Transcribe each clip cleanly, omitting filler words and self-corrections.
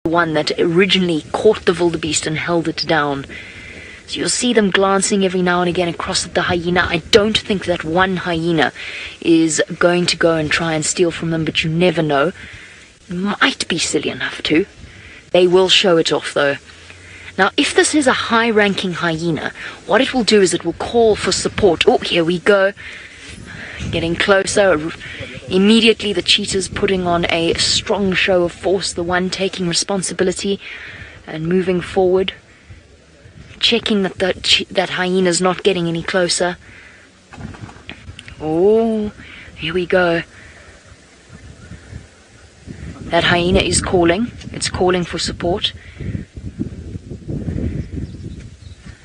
one that originally caught the wildebeest and held it down. So you'll see them glancing every now and again across at the hyena. I don't think that one hyena is going to go and try and steal from them, but you never know. Might be silly enough to. They will show it off though. Now, if this is a high-ranking hyena, what it will do is it will call for support. Oh, here we go. Getting closer. Immediately the cheetah's putting on a strong show of force, the one taking responsibility and moving forward. Checking that that hyena's not getting any closer. Oh, here we go. That hyena is calling. It's calling for support.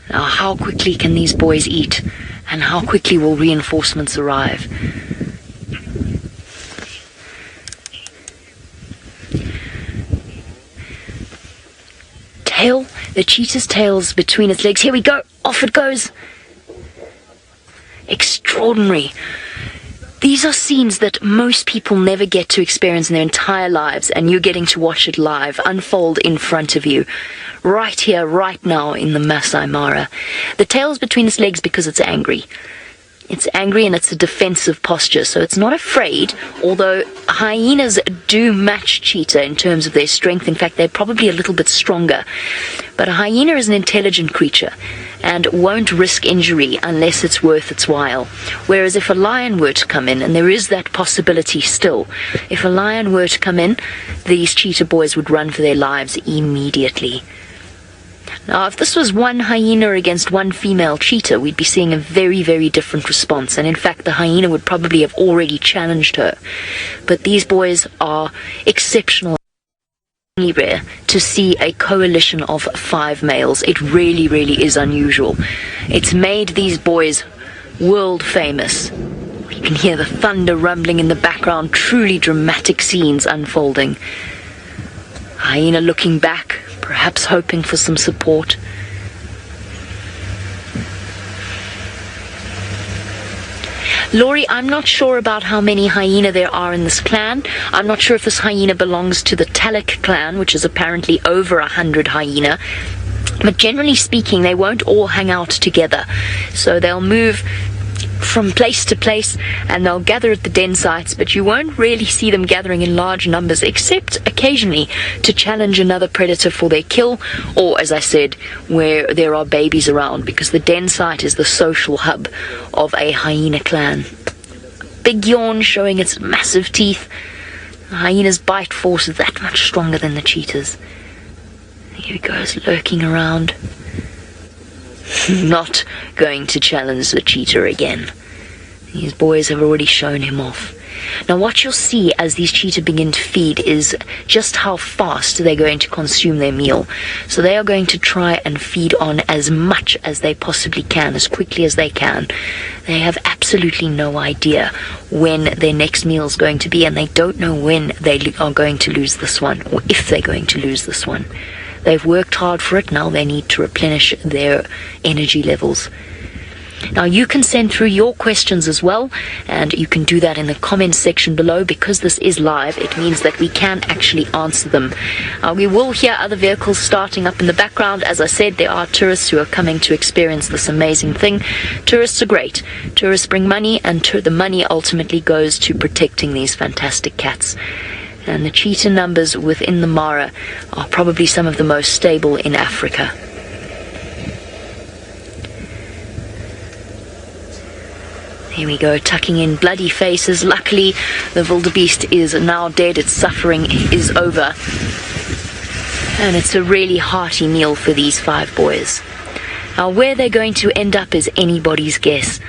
Now, how quickly can these boys eat? And how quickly will reinforcements arrive? Tail. The cheetah's tail's between its legs. Here we go. Off it goes. Extraordinary. These are scenes that most people never get to experience in their entire lives, and you're getting to watch it live, unfold in front of you. Right here, right now in the Masai Mara. The tail's between its legs because it's angry. It's angry and it's a defensive posture, so it's not afraid, although hyenas do match cheetah in terms of their strength. In fact, they're probably a little bit stronger. But a hyena is an intelligent creature and won't risk injury unless it's worth its while. Whereas if a lion were to come in, and there is that possibility still, if a lion were to come in, these cheetah boys would run for their lives immediately. Now, if this was one hyena against one female cheetah, we'd be seeing a very, very different response. And in fact, the hyena would probably have already challenged her. But these boys are exceptional. Rare to see a coalition of 5 males. It really, really is unusual. It's made these boys world famous. You can hear the thunder rumbling in the background. Truly dramatic scenes unfolding. Hyena looking back, perhaps hoping for some support. Laurie, I'm not sure about how many hyena there are in this clan. I'm not sure if this hyena belongs to the Lilac clan, which is apparently over 100 hyena. But generally speaking, they won't all hang out together. So they'll move from place to place and they'll gather at the den sites, but you won't really see them gathering in large numbers except occasionally to challenge another predator for their kill, or as I said, where there are babies around, because the den site is the social hub of a hyena clan. Big yawn showing its massive teeth. The hyena's bite force is that much stronger than the cheetah's. Here he goes, lurking around. Not going to challenge the cheetah again. These boys have already shown him off. Now what you'll see as these cheetah begin to feed is just how fast they're going to consume their meal. So they are going to try and feed on as much as they possibly can, as quickly as they can. They have absolutely no idea when their next meal is going to be, and they don't know when they are going to lose this one, or if they're going to lose this one. They've worked hard for it, now they need to replenish their energy levels. Now you can send through your questions as well, and you can do that in the comments section below. Because this is live, it means that we can actually answer them. We will hear other vehicles starting up in the background. As I said, there are tourists who are coming to experience this amazing thing. Tourists are great. Tourists bring money, and the money ultimately goes to protecting these fantastic cats. And the cheetah numbers within the Mara are probably some of the most stable in Africa. Here we go, tucking in bloody faces. Luckily, the wildebeest is now dead. Its suffering is over. And it's a really hearty meal for these 5 boys. Now, where they're going to end up is anybody's guess.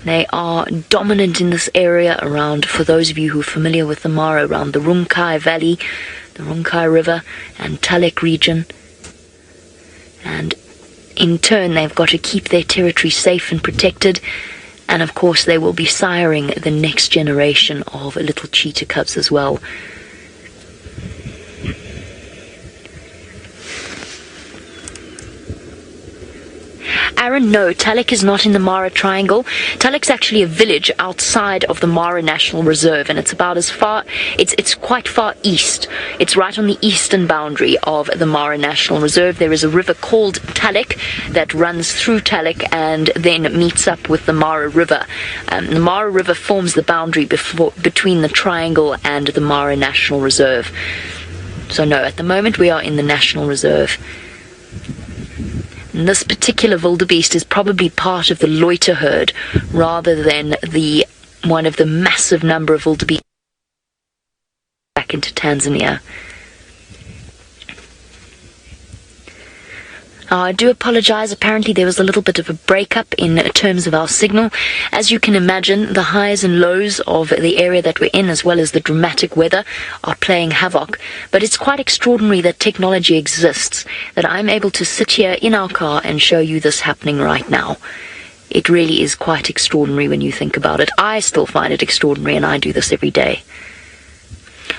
They are dominant in this area around, for those of you who are familiar with the Mara, around the Runkai Valley, the Runkai River, and Talek region. And in turn, they've got to keep their territory safe and protected. And of course, they will be siring the next generation of little cheetah cubs as well. Aaron, no, Talek is not in the Mara Triangle. Talek's actually a village outside of the Mara National Reserve, and it's about as far, it's quite far east. It's right on the eastern boundary of the Mara National Reserve. There is a river called Talek that runs through Talek and then meets up with the Mara River. The Mara River forms the boundary between the Triangle and the Mara National Reserve. So no, at the moment we are in the National Reserve. And this particular wildebeest is probably part of the loiter herd rather than one of the massive number of wildebeest back into Tanzania. I do apologize. Apparently there was a little bit of a breakup in terms of our signal. As you can imagine, the highs and lows of the area that we're in, as well as the dramatic weather, are playing havoc. But it's quite extraordinary that technology exists, that I'm able to sit here in our car and show you this happening right now. It really is quite extraordinary when you think about it. I still find it extraordinary, and I do this every day.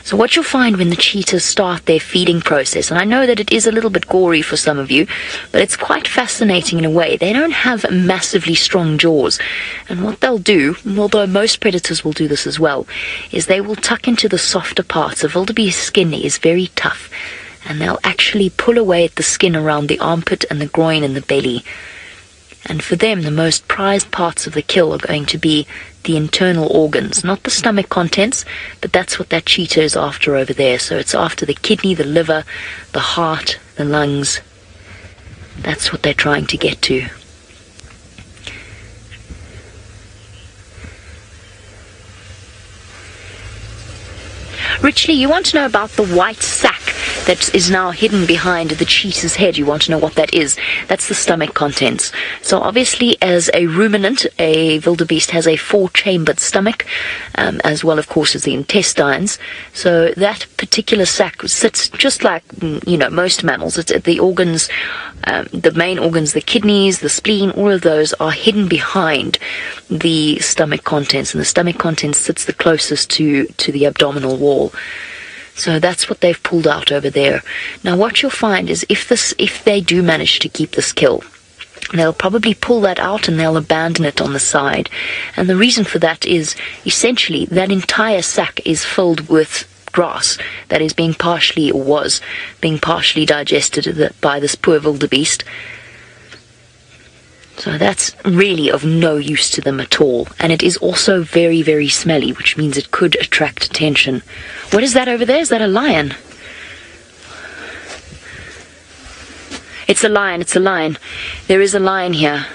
So what you'll find when the cheetahs start their feeding process, and I know that it is a little bit gory for some of you, but it's quite fascinating in a way. They don't have massively strong jaws, and what they'll do, although most predators will do this as well, is they will tuck into the softer parts. A wildebeest's skin is very tough, and they'll actually pull away at the skin around the armpit and the groin and the belly. And for them, the most prized parts of the kill are going to be the internal organs, not the stomach contents, but that's what that cheetah is after over there. So it's after the kidney, the liver, the heart, the lungs. That's what they're trying to get to. Richly, you want to know about the white sac that is now hidden behind the cheetah's head. You want to know what that is. That's the stomach contents. So obviously, as a ruminant, a wildebeest has a 4-chambered stomach, as well, of course, as the intestines. So that particular sac sits just like, most mammals. It's the organs, the main organs, the kidneys, the spleen, all of those are hidden behind the stomach contents, and the stomach contents sits the closest to the abdominal wall. So that's what they've pulled out over there. Now what you'll find is if they do manage to keep this kill, they'll probably pull that out and they'll abandon it on the side. And the reason for that is essentially that entire sack is filled with grass that is being partially digested by this poor wildebeest. So that's really of no use to them at all. And it is also very, very smelly, which means it could attract attention. What is that over there? Is that a lion? It's a lion, it's a lion. There is a lion here.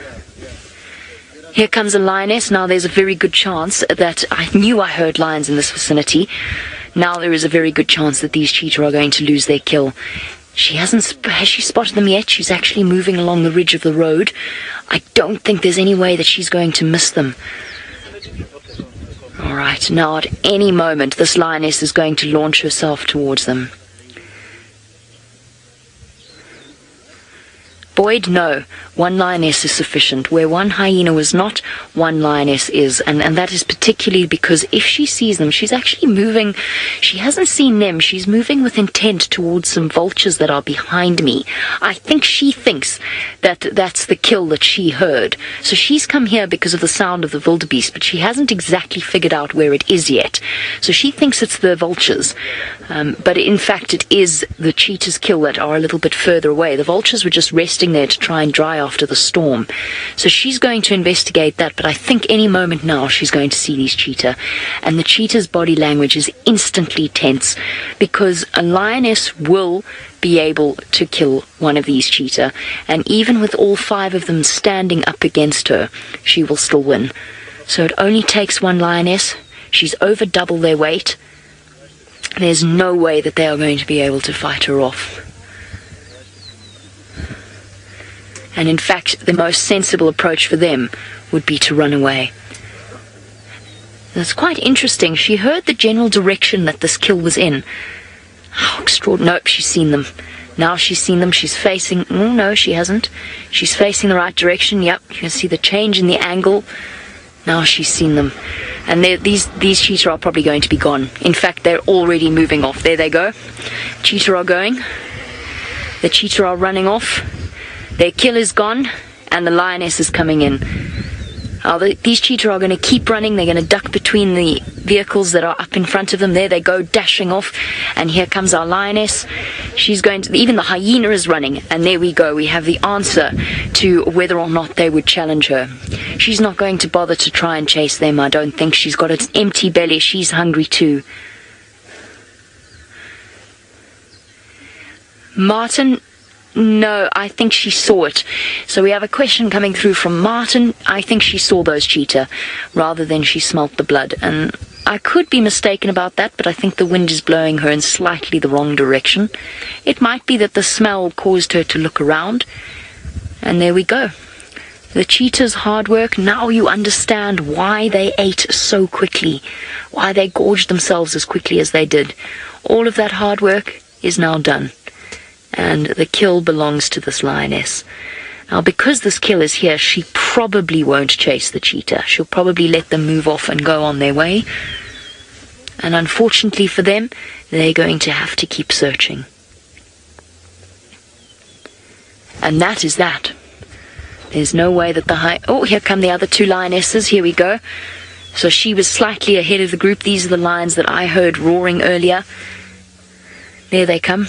Here comes a lioness. Now there's a very good chance that I knew I heard lions in this vicinity. Now there is a very good chance that these cheetah are going to lose their kill. Has she spotted them yet? She's actually moving along the ridge of the road. I don't think there's any way that she's going to miss them. Alright, now at any moment this lioness is going to launch herself towards them. Boyd, no. One lioness is sufficient. Where one hyena was not, one lioness is. And that is particularly because if she sees them, she's actually moving. She hasn't seen them. She's moving with intent towards some vultures that are behind me. I think she thinks that that's the kill that she heard. So she's come here because of the sound of the wildebeest, but she hasn't exactly figured out where it is yet. So she thinks it's the vultures. But in fact, it is the cheetah's kill that are a little bit further away. The vultures were just resting there to try and dry after the storm. So she's going to investigate that, but I think any moment now she's going to see these cheetah. And the cheetah's body language is instantly tense because a lioness will be able to kill one of these cheetah. And even with all 5 of them standing up against her, she will still win. So it only takes one lioness. She's over double their weight. There's no way that they are going to be able to fight her off. And in fact, the most sensible approach for them would be to run away. That's quite interesting. She heard the general direction that this kill was in. How extraordinary. Nope, she's seen them. Now she's seen them. She's facing... Oh, no, she hasn't. She's facing the right direction. Yep, you can see the change in the angle. Now she's seen them. And these cheetah are probably going to be gone. In fact, they're already moving off. There they go. Cheetah are going. The cheetah are running off. Their kill is gone, and the lioness is coming in. These cheetah are going to keep running. They're going to duck between the vehicles that are up in front of them. There they go, dashing off. And here comes our lioness. She's going to... Even the hyena is running. And there we go. We have the answer to whether or not they would challenge her. She's not going to bother to try and chase them, I don't think. She's got an empty belly. She's hungry too. Martin... No, I think she saw it. So we have a question coming through from Martin. I think she saw those cheetah rather than she smelt the blood. And I could be mistaken about that, but I think the wind is blowing her in slightly the wrong direction. It might be that the smell caused her to look around. And there we go. The cheetah's hard work. Now you understand why they ate so quickly, why they gorged themselves as quickly as they did. All of that hard work is now done. And the kill belongs to this lioness. Now, because this kill is here, she probably won't chase the cheetah. She'll probably let them move off and go on their way. And unfortunately for them, they're going to have to keep searching. And that is that. There's no way that Oh, here come the other two lionesses. Here we go. So she was slightly ahead of the group. These are the lions that I heard roaring earlier. There they come.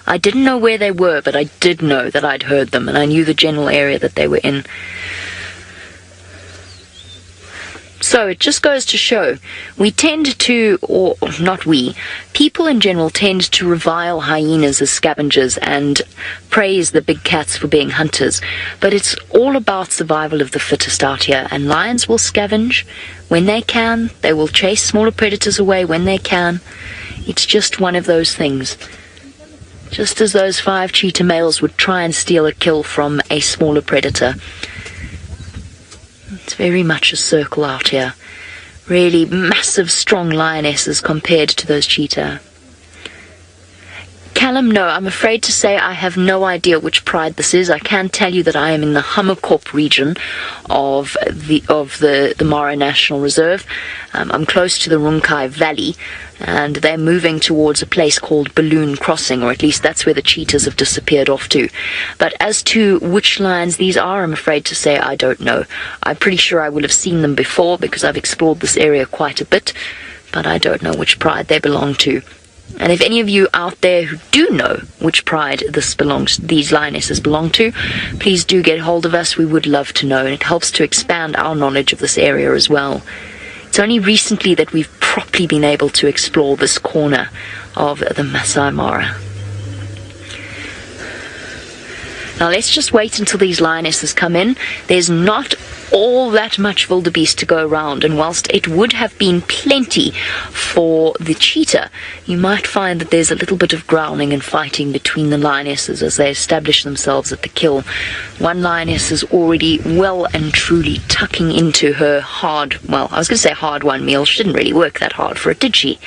I didn't know where they were, but I did know that I'd heard them, and I knew the general area that they were in. So it just goes to show, we tend to, or not we, people in general tend to revile hyenas as scavengers and praise the big cats for being hunters. But it's all about survival of the fittest out here, and lions will scavenge when they can. They will chase smaller predators away when they can. It's just one of those things. Just as those 5 cheetah males would try and steal a kill from a smaller predator. It's very much a circle out here. Really massive, strong lionesses compared to those cheetah. Callum, no, I'm afraid to say I have no idea which pride this is. I can tell you that I am in the Hammerkop region of the Mara National Reserve. I'm close to the Runkai Valley, and they're moving towards a place called Balloon Crossing, or at least that's where the cheetahs have disappeared off to. But as to which lions these are, I'm afraid to say I don't know. I'm pretty sure I will have seen them before because I've explored this area quite a bit, but I don't know which pride they belong to. And if any of you out there who do know which pride these lionesses belong to, please do get hold of us. We would love to know, and it helps to expand our knowledge of this area as well. It's only recently that we've properly been able to explore this corner of the Masai Mara. Now let's just wait until these lionesses come in. There's not all that much wildebeest to go around, and whilst it would have been plenty for the cheetah, you might find that there's a little bit of growling and fighting between the lionesses as they establish themselves at the kill. One lioness is already well and truly tucking into her hard won meal. She didn't really work that hard for it, did she?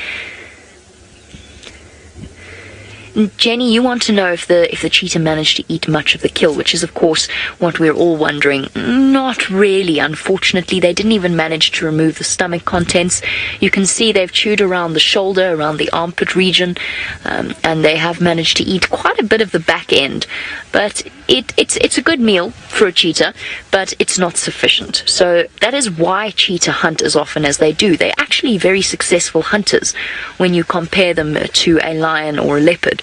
Jenny, you want to know if the cheetah managed to eat much of the kill, which is, of course, what we're all wondering. Not really, unfortunately. They didn't even manage to remove the stomach contents. You can see they've chewed around the shoulder, around the armpit region, and they have managed to eat quite a bit of the back end. But it's a good meal for a cheetah, but it's not sufficient. So that is why cheetah hunt as often as they do. They're actually very successful hunters when you compare them to a lion or a leopard.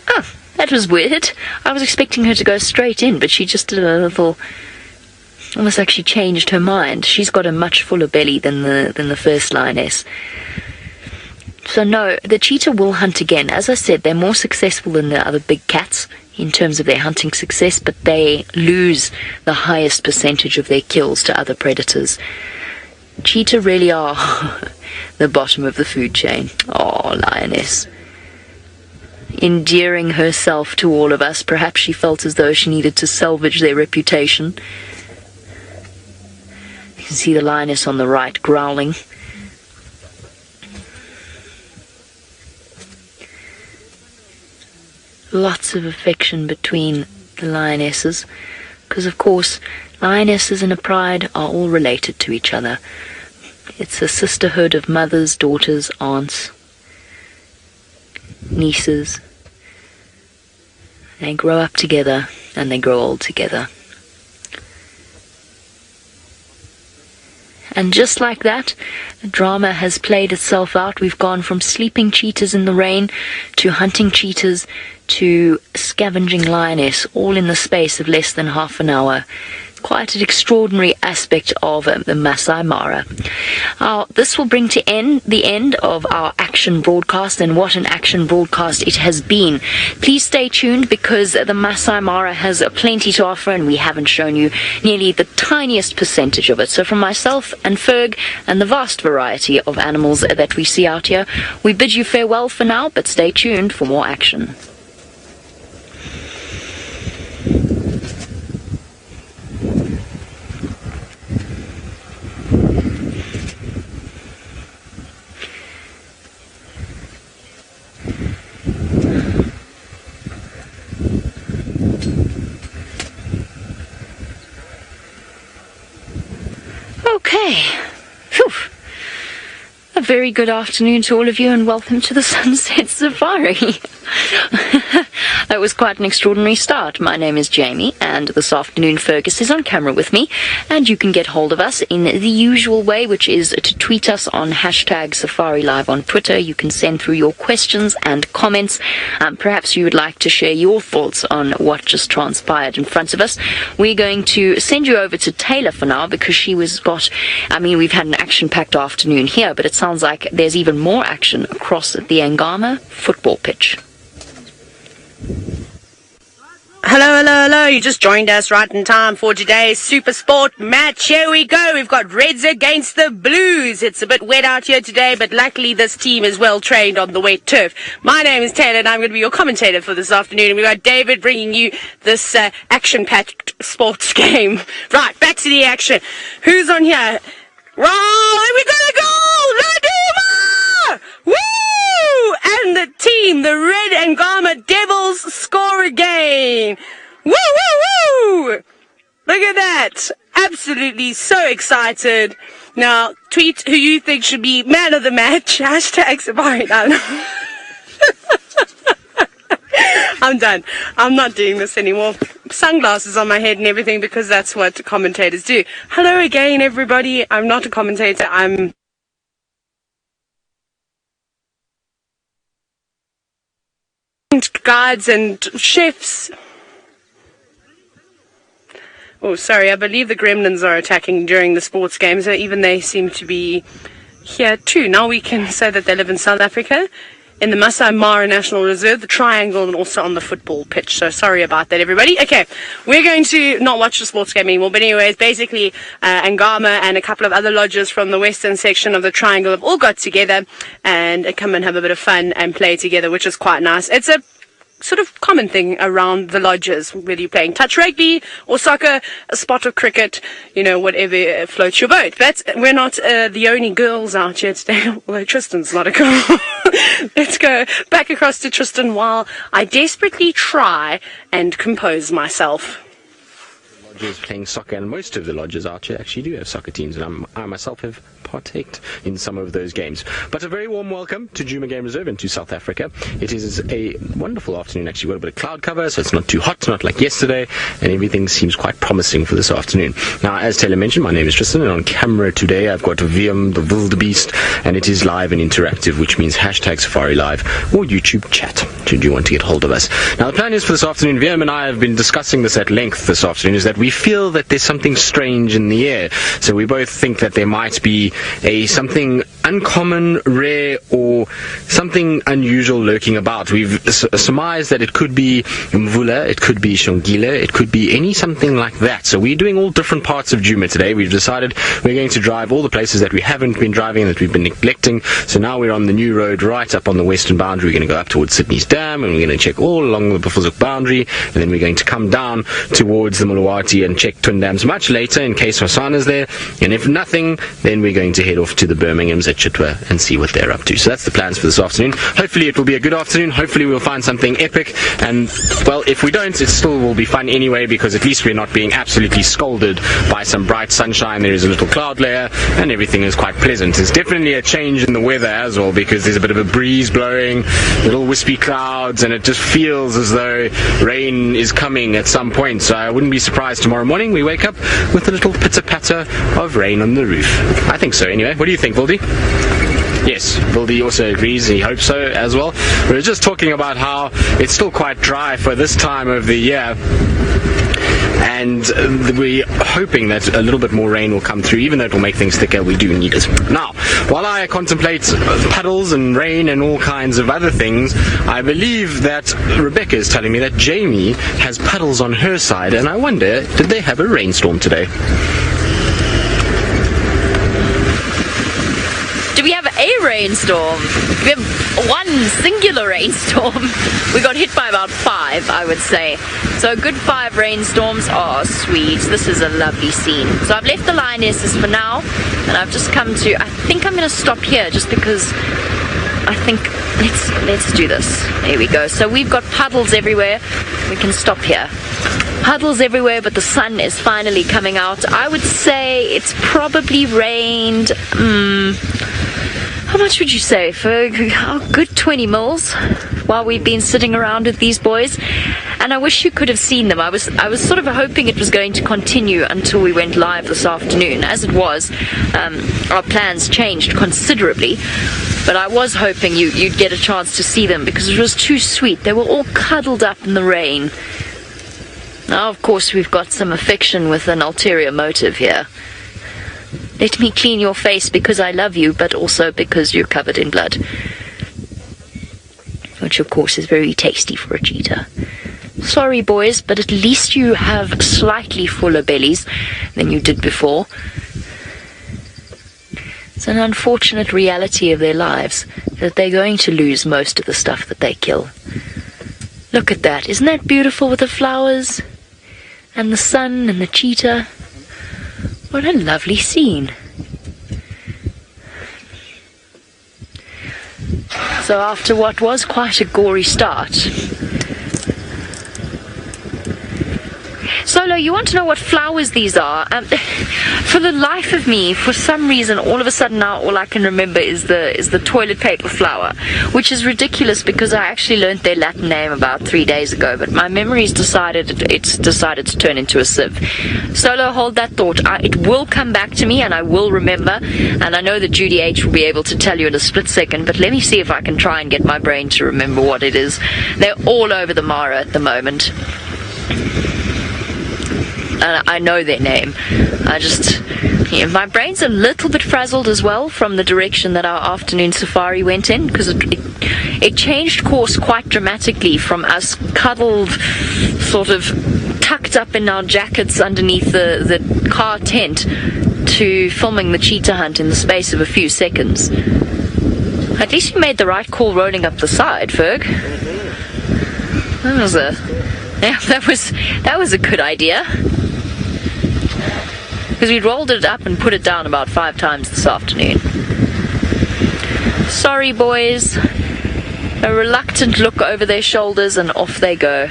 Oh, that was weird. I was expecting her to go straight in, but she just did a little... almost like she changed her mind. She's got a much fuller belly than the first lioness. So no, the cheetah will hunt again. As I said, they're more successful than the other big cats in terms of their hunting success, but they lose the highest percentage of their kills to other predators. Cheetah really are the bottom of the food chain. Oh, lioness. Endearing herself to all of us. Perhaps she felt as though she needed to salvage their reputation. You can see the lioness on the right growling. Lots of affection between the lionesses, because of course lionesses and a pride are all related to each other. It's a sisterhood of mothers, daughters, aunts, nieces, They grow up together, and they grow old together. And just like that, the drama has played itself out. We've gone from sleeping cheetahs in the rain to hunting cheetahs to scavenging lioness, all in the space of less than half an hour. Quite an extraordinary aspect of the Masai Mara. This will bring to the end of our action broadcast, and what an action broadcast it has been. Please stay tuned, because the Masai Mara has plenty to offer, and we haven't shown you nearly the tiniest percentage of it. So from myself and Ferg and the vast variety of animals that we see out here, we bid you farewell for now, but stay tuned for more action. Okay. Whew. A very good afternoon to all of you, and welcome to the Sunset Safari. That was quite an extraordinary start. My name is Jamie, and this afternoon Fergus is on camera with me, and you can get hold of us in the usual way, which is to tweet us on #SafariLive on Twitter. You can send through your questions and comments. Perhaps you would like to share your thoughts on what just transpired in front of us. We're going to send you over to Tayla for now, because we've had an action-packed afternoon here, but it sounds like there's even more action across the Angama football pitch. Hello. You just joined us right in time for today's Super Sport match. Here we go. We've got Reds against the Blues. It's a bit wet out here today, but luckily this team is well trained on the wet turf. My name is Tayla, and I'm going to be your commentator for this afternoon. And we've got David bringing you this action-packed sports game. Right, back to the action. Who's on here? Right, we got a goal! Djuma! Woo! And the team, the Red Angama Devils, score again. Woo, woo, woo! Look at that. Absolutely so excited. Now, tweet who you think should be man of the match. #Safari. I'm done. I'm not doing this anymore. Sunglasses on my head and everything, because that's what commentators do. Hello again, everybody. I'm not a commentator. I'm guides and chefs. Oh, sorry, I believe the gremlins are attacking during the sports games. Even they seem to be here too. Now we can say that they live in South Africa, in the Masai Mara National Reserve, the Triangle, and also on the football pitch. So sorry about that, everybody. Okay, we're going to not watch the sports game anymore. But anyways, basically, Angama and a couple of other lodges from the western section of the Triangle have all got together and come and have a bit of fun and play together, which is quite nice. It's a sort of common thing around the lodges, whether you're playing touch rugby or soccer, a spot of cricket, whatever floats your boat. But we're not the only girls out here today, although Tristan's not a girl. Let's go back across to Tristan while I desperately try and compose myself. Lodges playing soccer, and most of the lodges out here actually do have soccer teams, and I myself have partaked in some of those games. But a very warm welcome to Djuma Game Reserve and to South Africa. It is a wonderful afternoon, actually. We've got a bit of cloud cover, so it's not too hot, not like yesterday, and everything seems quite promising for this afternoon. Now, as Taylor mentioned, my name is Tristan, and on camera today I've got VM, the Wildebeest, and it is live and interactive, which means #SafariLive or YouTube chat, should you want to get hold of us. Now, the plan is for this afternoon, VM and I have been discussing this at length this afternoon, is that we feel that there's something strange in the air. So we both think that there might be something uncommon, rare, or something unusual lurking about. We've surmised that it could be Mvula, it could be Shongile, it could be something like that. So we're doing all different parts of Djuma today. We've decided we're going to drive all the places that we haven't been driving and that we've been neglecting. So now we're on the new road right up on the western boundary. We're going to go up towards Sydney's Dam, and we're going to check all along the Buffelshoek boundary, and then we're going to come down towards the Mulawati and check Twin Dams much later in case Hasana's there. And if nothing, then we're going to head off to the Birmingham's Chitwa and see what they're up to. So that's the plans for this afternoon. Hopefully it will be a good afternoon. Hopefully we'll find something epic, and well, if we don't, it still will be fun anyway, because at least we're not being absolutely scolded by some bright sunshine. There is a little cloud layer and everything is quite pleasant. There's definitely a change in the weather as well, because there's a bit of a breeze blowing, little wispy clouds, and it just feels as though rain is coming at some point. So I wouldn't be surprised tomorrow morning we wake up with a little pitter-patter of rain on the roof. I think so anyway. What do you think, Vildy? Yes, Vildy also agrees. He hopes so as well. We were just talking about how it's still quite dry for this time of the year, and we're hoping that a little bit more rain will come through. Even though it will make things thicker, we do need it. Now, while I contemplate puddles and rain and all kinds of other things, I believe that Rebecca is telling me that Jamie has puddles on her side, and I wonder, did they have a rainstorm today? Do we have a rainstorm? We have one singular rainstorm. We got hit by about 5, I would say. So a good 5 rainstorms. Oh, sweet. This is a lovely scene. So I've left the lionesses for now, and I've just come to, I think I'm going to stop here just because I think, let's do this. There we go. So we've got puddles everywhere. We can stop here. Puddles everywhere, but the sun is finally coming out. I would say it's probably rained, how much would you say? For a good 20 mils while we've been sitting around with these boys. And I wish you could have seen them. I was sort of hoping it was going to continue until we went live this afternoon. As it was, our plans changed considerably. But I was hoping you'd get a chance to see them, because it was too sweet. They were all cuddled up in the rain. Now, of course, we've got some affection with an ulterior motive here. Let me clean your face because I love you, but also because you're covered in blood. Which, of course, is very tasty for a cheetah. Sorry, boys, but at least you have slightly fuller bellies than you did before. It's an unfortunate reality of their lives that they're going to lose most of the stuff that they kill. Look at that. Isn't that beautiful with the flowers and the sun and the cheetah? What a lovely scene. So after what was quite a gory start, Solo, you want to know what flowers these are? For the life of me, for some reason, all of a sudden now all I can remember is the toilet paper flower, which is ridiculous because I actually learnt their Latin name about 3 days ago, but my memory's decided to turn into a sieve. Solo, hold that thought. It will come back to me and I will remember, and I know that Judy H will be able to tell you in a split second, but let me see if I can try and get my brain to remember what it is. They're all over the Mara at the moment. And I know their name. My brain's a little bit frazzled as well from the direction that our afternoon safari went in, because it changed course quite dramatically from us cuddled, sort of tucked up in our jackets underneath the car tent to filming the cheetah hunt in the space of a few seconds. At least you made the right call rolling up the side, Ferg. That was a good idea. Because we rolled it up and put it down about 5 times this afternoon. Sorry, boys. A reluctant look over their shoulders and off they go.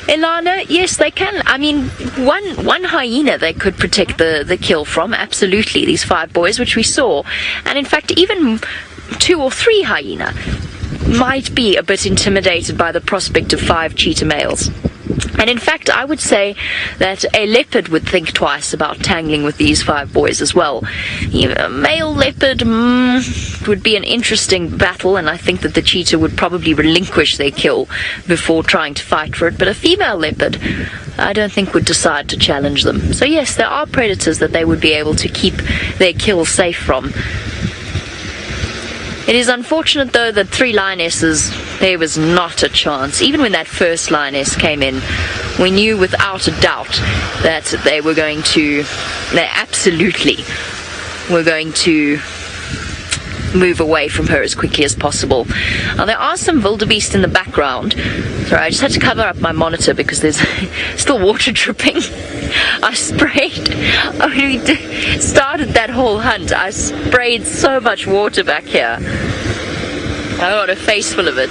Ilana, yes, they can. I mean, one hyena they could protect the kill from, absolutely, these 5 boys, which we saw. And in fact, even 2 or 3 hyena might be a bit intimidated by the prospect of 5 cheetah males. And in fact, I would say that a leopard would think twice about tangling with these 5 boys as well. A male leopard would be an interesting battle, and I think that the cheetah would probably relinquish their kill before trying to fight for it. But a female leopard, I don't think would decide to challenge them. So yes, there are predators that they would be able to keep their kill safe from. It is unfortunate, though, that 3 lionesses, there was not a chance. Even when that first lioness came in, we knew without a doubt that they absolutely were going to move away from her as quickly as possible. Now there are some wildebeest in the background. Sorry, I just had to cover up my monitor because there's still water dripping. I sprayed, when we started that whole hunt, I sprayed so much water back here. I got a face full of it.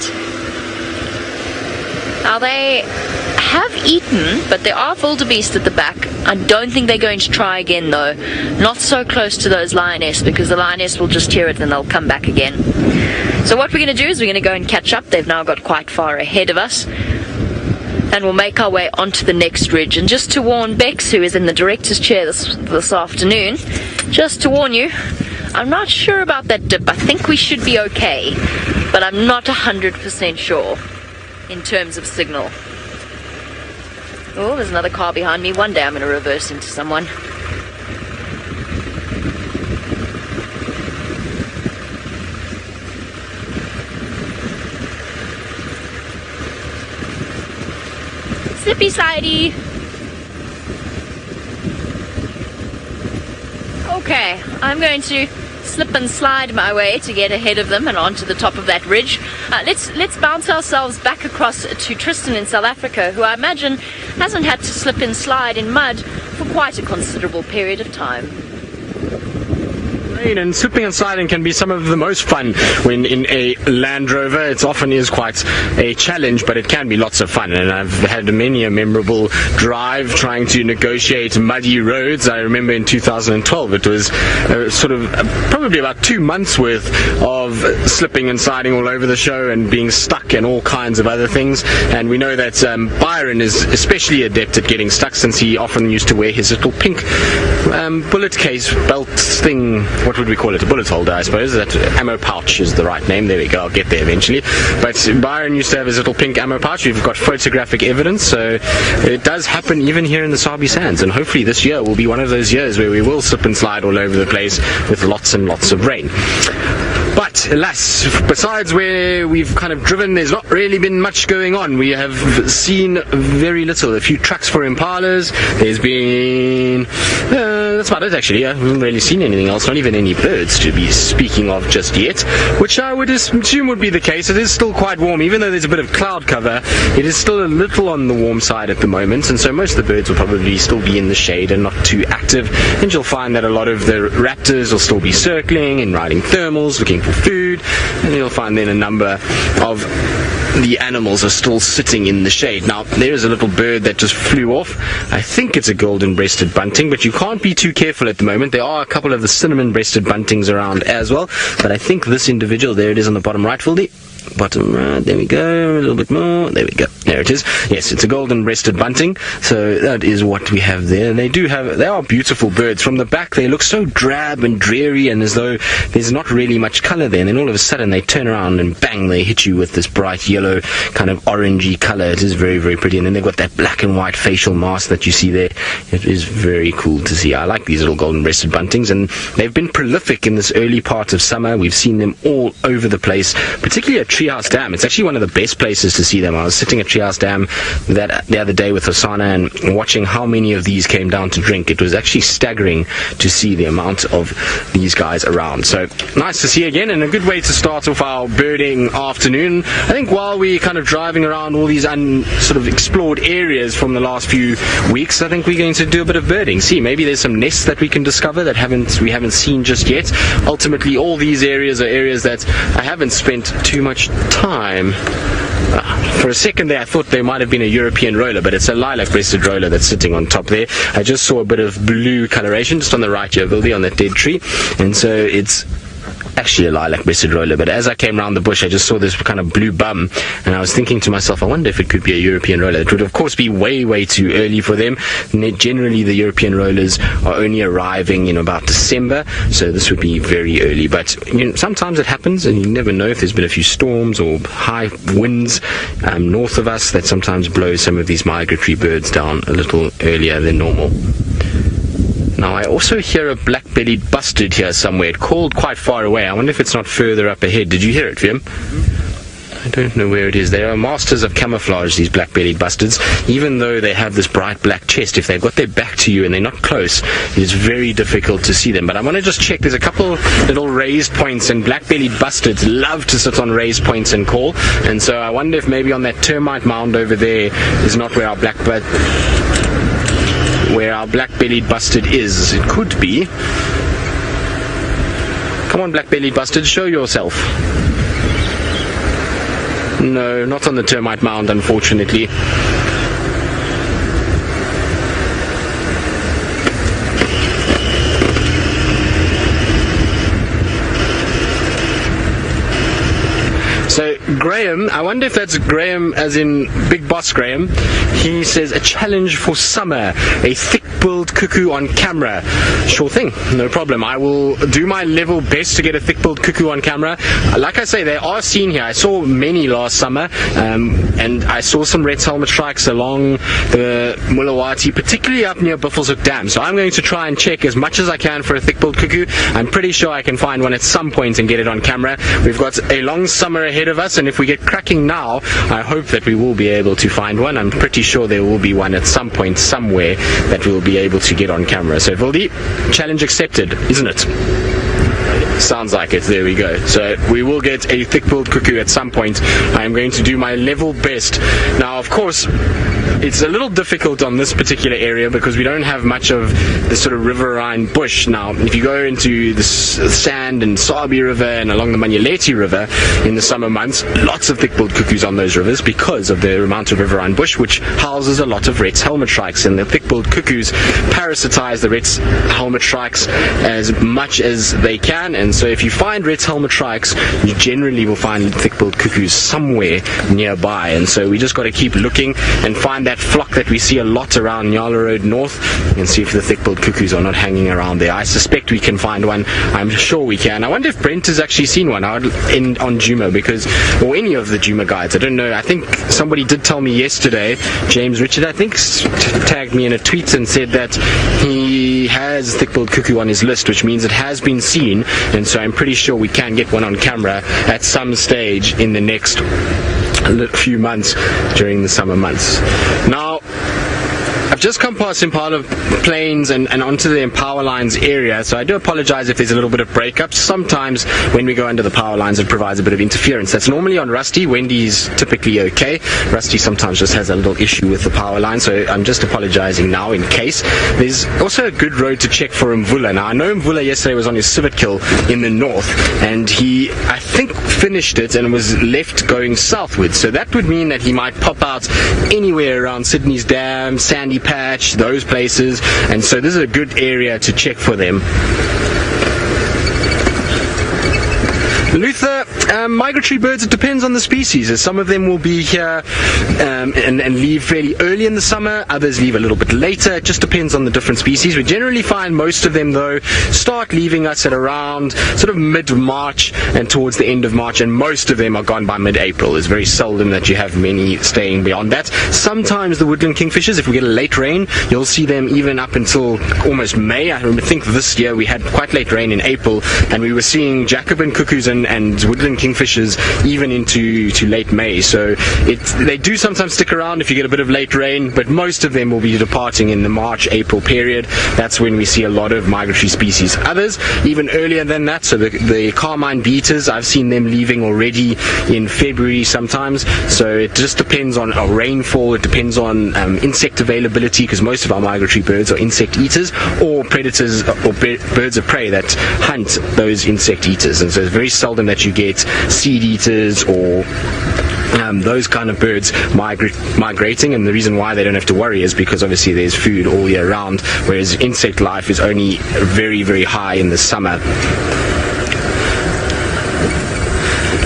Now they have eaten, but there are wildebeest at the back. I don't think they're going to try again though. Not so close to those lioness, because the lioness will just hear it and they'll come back again. So what we're going to do is we're going to go and catch up. They've now got quite far ahead of us. And we'll make our way onto the next ridge. And just to warn Bex, who is in the director's chair this afternoon, just to warn you, I'm not sure about that dip. I think we should be okay, but I'm not 100% sure in terms of signal. Oh, there's another car behind me. One day I'm going to reverse into someone. Slippy slidey. Okay, I'm going to slip and slide my way to get ahead of them and onto the top of that ridge. Let's bounce ourselves back across to Tristan in South Africa, who I imagine hasn't had to slip and slide in mud for quite a considerable period of time. And slipping and sliding can be some of the most fun when in a Land Rover. It often is quite a challenge, but it can be lots of fun. And I've had many a memorable drive trying to negotiate muddy roads. I remember in 2012 it was probably about 2 months worth of slipping and sliding all over the show and being stuck and all kinds of other things. And we know that Byron is especially adept at getting stuck, since he often used to wear his little pink bullet case belt thing. What would we call it? A bullet holder, I suppose. That ammo pouch is the right name. There we go. I'll get there eventually. But Byron used to have his little pink ammo pouch. We've got photographic evidence, so it does happen even here in the Sabi Sands. And hopefully this year will be one of those years where we will slip and slide all over the place with lots and lots of rain. But alas, besides where we've kind of driven, there's not really been much going on. We have seen very little. A few trucks for impalas. There's been that's about it actually. I haven't really seen anything else. Not even any birds to be speaking of just yet, which I would assume would be the case. It is still quite warm, even though there's a bit of cloud cover. It is still a little on the warm side at the moment, and so most of the birds will probably still be in the shade and not too active. And you'll find that a lot of the raptors will still be circling and riding thermals, looking for food, and you'll find then a number of the animals are still sitting in the shade. Now, there is a little bird that just flew off. I think it's a Golden Breasted Bunting, but you can't be too careful at the moment. There are a couple of the Cinnamon Breasted Buntings around as well, but I think this individual, there it is on the bottom right, bottom right, there we go, a little bit more, there we go, there it is. Yes, it's a Golden Breasted Bunting, so that is what we have there. And they are beautiful birds. From the back they look so drab and dreary and as though there's not really much colour there, and then all of a sudden they turn around and bang, they hit you with this bright yellow kind of orangey colour. It is very, very pretty, and then they've got that black and white facial mask that you see there. It is very cool to see. I like these little Golden Breasted Buntings, and they've been prolific in this early part of summer. We've seen them all over the place, particularly at Treehouse Dam. It's actually one of the best places to see them. I was sitting at Treehouse Dam the other day with Osana and watching how many of these came down to drink. It was actually staggering to see the amount of these guys around. So nice to see again, and a good way to start off our birding afternoon. I think while we're kind of driving around all these sort of explored areas from the last few weeks, I think we're going to do a bit of birding. See, maybe there's some nests that we can discover that we haven't seen just yet. Ultimately, all these areas are areas that I haven't spent too much time. For a second there I thought there might have been a European roller, but it's a Lilac Breasted Roller that's sitting on top there. I just saw a bit of blue coloration just on the right here, Wildy, on that dead tree, and so it's actually a Lilac Breasted Roller. But as I came around the bush I just saw this kind of blue bum, and I was thinking to myself, I wonder if it could be a European roller. It would of course be way too early for them. Generally the European rollers are only arriving in about December, so this would be very early. But sometimes it happens, and you never know if there's been a few storms or high winds north of us that sometimes blow some of these migratory birds down a little earlier than normal. Now I also hear a black-bellied bustard here somewhere. It called quite far away. I wonder if it's not further up ahead. Did you hear it, Vim? I don't know where it is. They are masters of camouflage, these black-bellied bustards. Even though they have this bright black chest, if they've got their back to you and they're not close, it's very difficult to see them. But I want to just check. There's a couple little raised points, and black-bellied bustards love to sit on raised points and call. And so I wonder if maybe on that termite mound over there is not where our black-bellied bustard is. It could be. Come on, black-bellied bustard, show yourself. No, not on the termite mound, unfortunately. So Graham, I wonder if that's Graham as in Big Boss Graham. He says a challenge for summer, a thick-billed cuckoo on camera. Sure thing, no problem. I will do my level best to get a thick-billed cuckoo on camera. Like I say, they are seen here. I saw many last summer, and I saw some red helmet shrikes along the Mulawati, particularly up near Buffelshoek Dam. So I'm going to try and check as much as I can for a thick-billed cuckoo. I'm pretty sure I can find one at some point and get it on camera. We've got a long summer ahead of us, and if we get cracking now, I hope that we will be able to find one. I'm pretty sure there will be one at some point somewhere that we'll be able to get on camera. So Vildi, challenge accepted, isn't it? Sounds like it. There we go. So we will get a thick-billed cuckoo at some point. I am going to do my level best. Now, of course, it's a little difficult on this particular area because we don't have much of the sort of riverine bush. Now, if you go into the Sand and Sabi River and along the Manyeleti River in the summer months, lots of thick-billed cuckoos on those rivers because of the amount of riverine bush, which houses a lot of Rhett's helmet shrikes, and the thick-billed cuckoos parasitize the Rhett's helmet shrikes as much as they can. And so if you find Rhett's helmet shrikes, you generally will find thick-billed cuckoos somewhere nearby. And so we just got to keep looking and find that flock that we see a lot around Nyala Road North and see if the thick-billed cuckoos are not hanging around there. I suspect we can find one. I'm sure we can. I wonder if Brent has actually seen one on Djuma, because, or any of the Djuma guides. I don't know. I think somebody did tell me yesterday, James Richard, I think, tagged me in a tweet and said that he has thick-billed cuckoo on his list, which means it has been seen. And so I'm pretty sure we can get one on camera at some stage in the next few months during the summer months. Now, I've just come past Impala Plains and onto the power lines area, so I do apologize if there's a little bit of breakup. Sometimes when we go under the power lines it provides a bit of interference. That's normally on Rusty. Wendy's typically okay. Rusty sometimes just has a little issue with the power line, so I'm just apologizing now in case. There's also a good road to check for Mvula. Now I know Mvula yesterday was on his civet kill in the north, and he, I think, finished it and was left going southwards, so that would mean that he might pop out anywhere around Sydney's Dam, Sandy Patch, those places, and so this is a good area to check for them. Luther, migratory birds, it depends on the species. Some of them will be here and leave fairly early in the summer, others leave a little bit later. It just depends on the different species. We generally find most of them, though, start leaving us at around sort of mid-March and towards the end of March, and most of them are gone by mid-April. It's very seldom that you have many staying beyond that. Sometimes the woodland kingfishers, if we get a late rain, you'll see them even up until almost May. I think this year we had quite late rain in April, and we were seeing Jacobin cuckoos and woodland kingfishers even into late May. So they do sometimes stick around if you get a bit of late rain, but most of them will be departing in the March-April period. That's when we see a lot of migratory species. Others even earlier than that, so the carmine beaters, I've seen them leaving already in February sometimes. So it just depends on rainfall, it depends on insect availability, because most of our migratory birds are insect eaters or predators or birds of prey that hunt those insect eaters, and so it's very seldom that you get seed eaters or those kind of birds migrating, and the reason why they don't have to worry is because obviously there's food all year round, whereas insect life is only very, very high in the summer.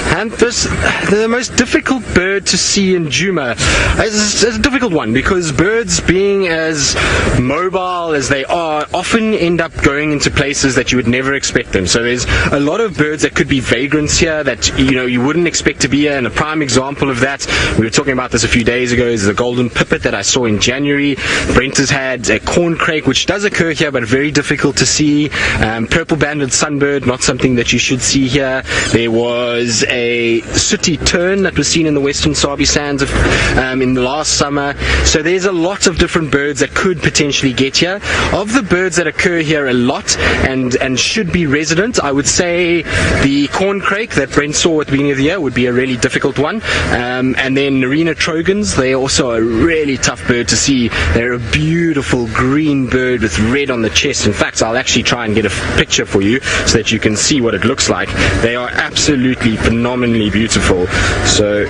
And the most difficult bird to see in Djuma is a difficult one, because birds, being as mobile as they are, often end up going into places that you would never expect them. So there's a lot of birds that could be vagrants here that you wouldn't expect to be here, and a prime example of that, we were talking about this a few days ago, is the golden pipit that I saw in January. Brent has had a corncrake, which does occur here but very difficult to see. Purple banded sunbird, not something that you should see here. There was a a sooty tern that was seen in the western Sabi sands in the last summer. So there's a lot of different birds that could potentially get here. Of the birds that occur here a lot and should be resident, I would say the corncrake that Brent saw at the beginning of the year would be a really difficult one. And then Narina trogons, they're also a really tough bird to see. They're a beautiful green bird with red on the chest. In fact, I'll actually try and get a picture for you so that you can see what it looks like. They are absolutely phenomenally beautiful. So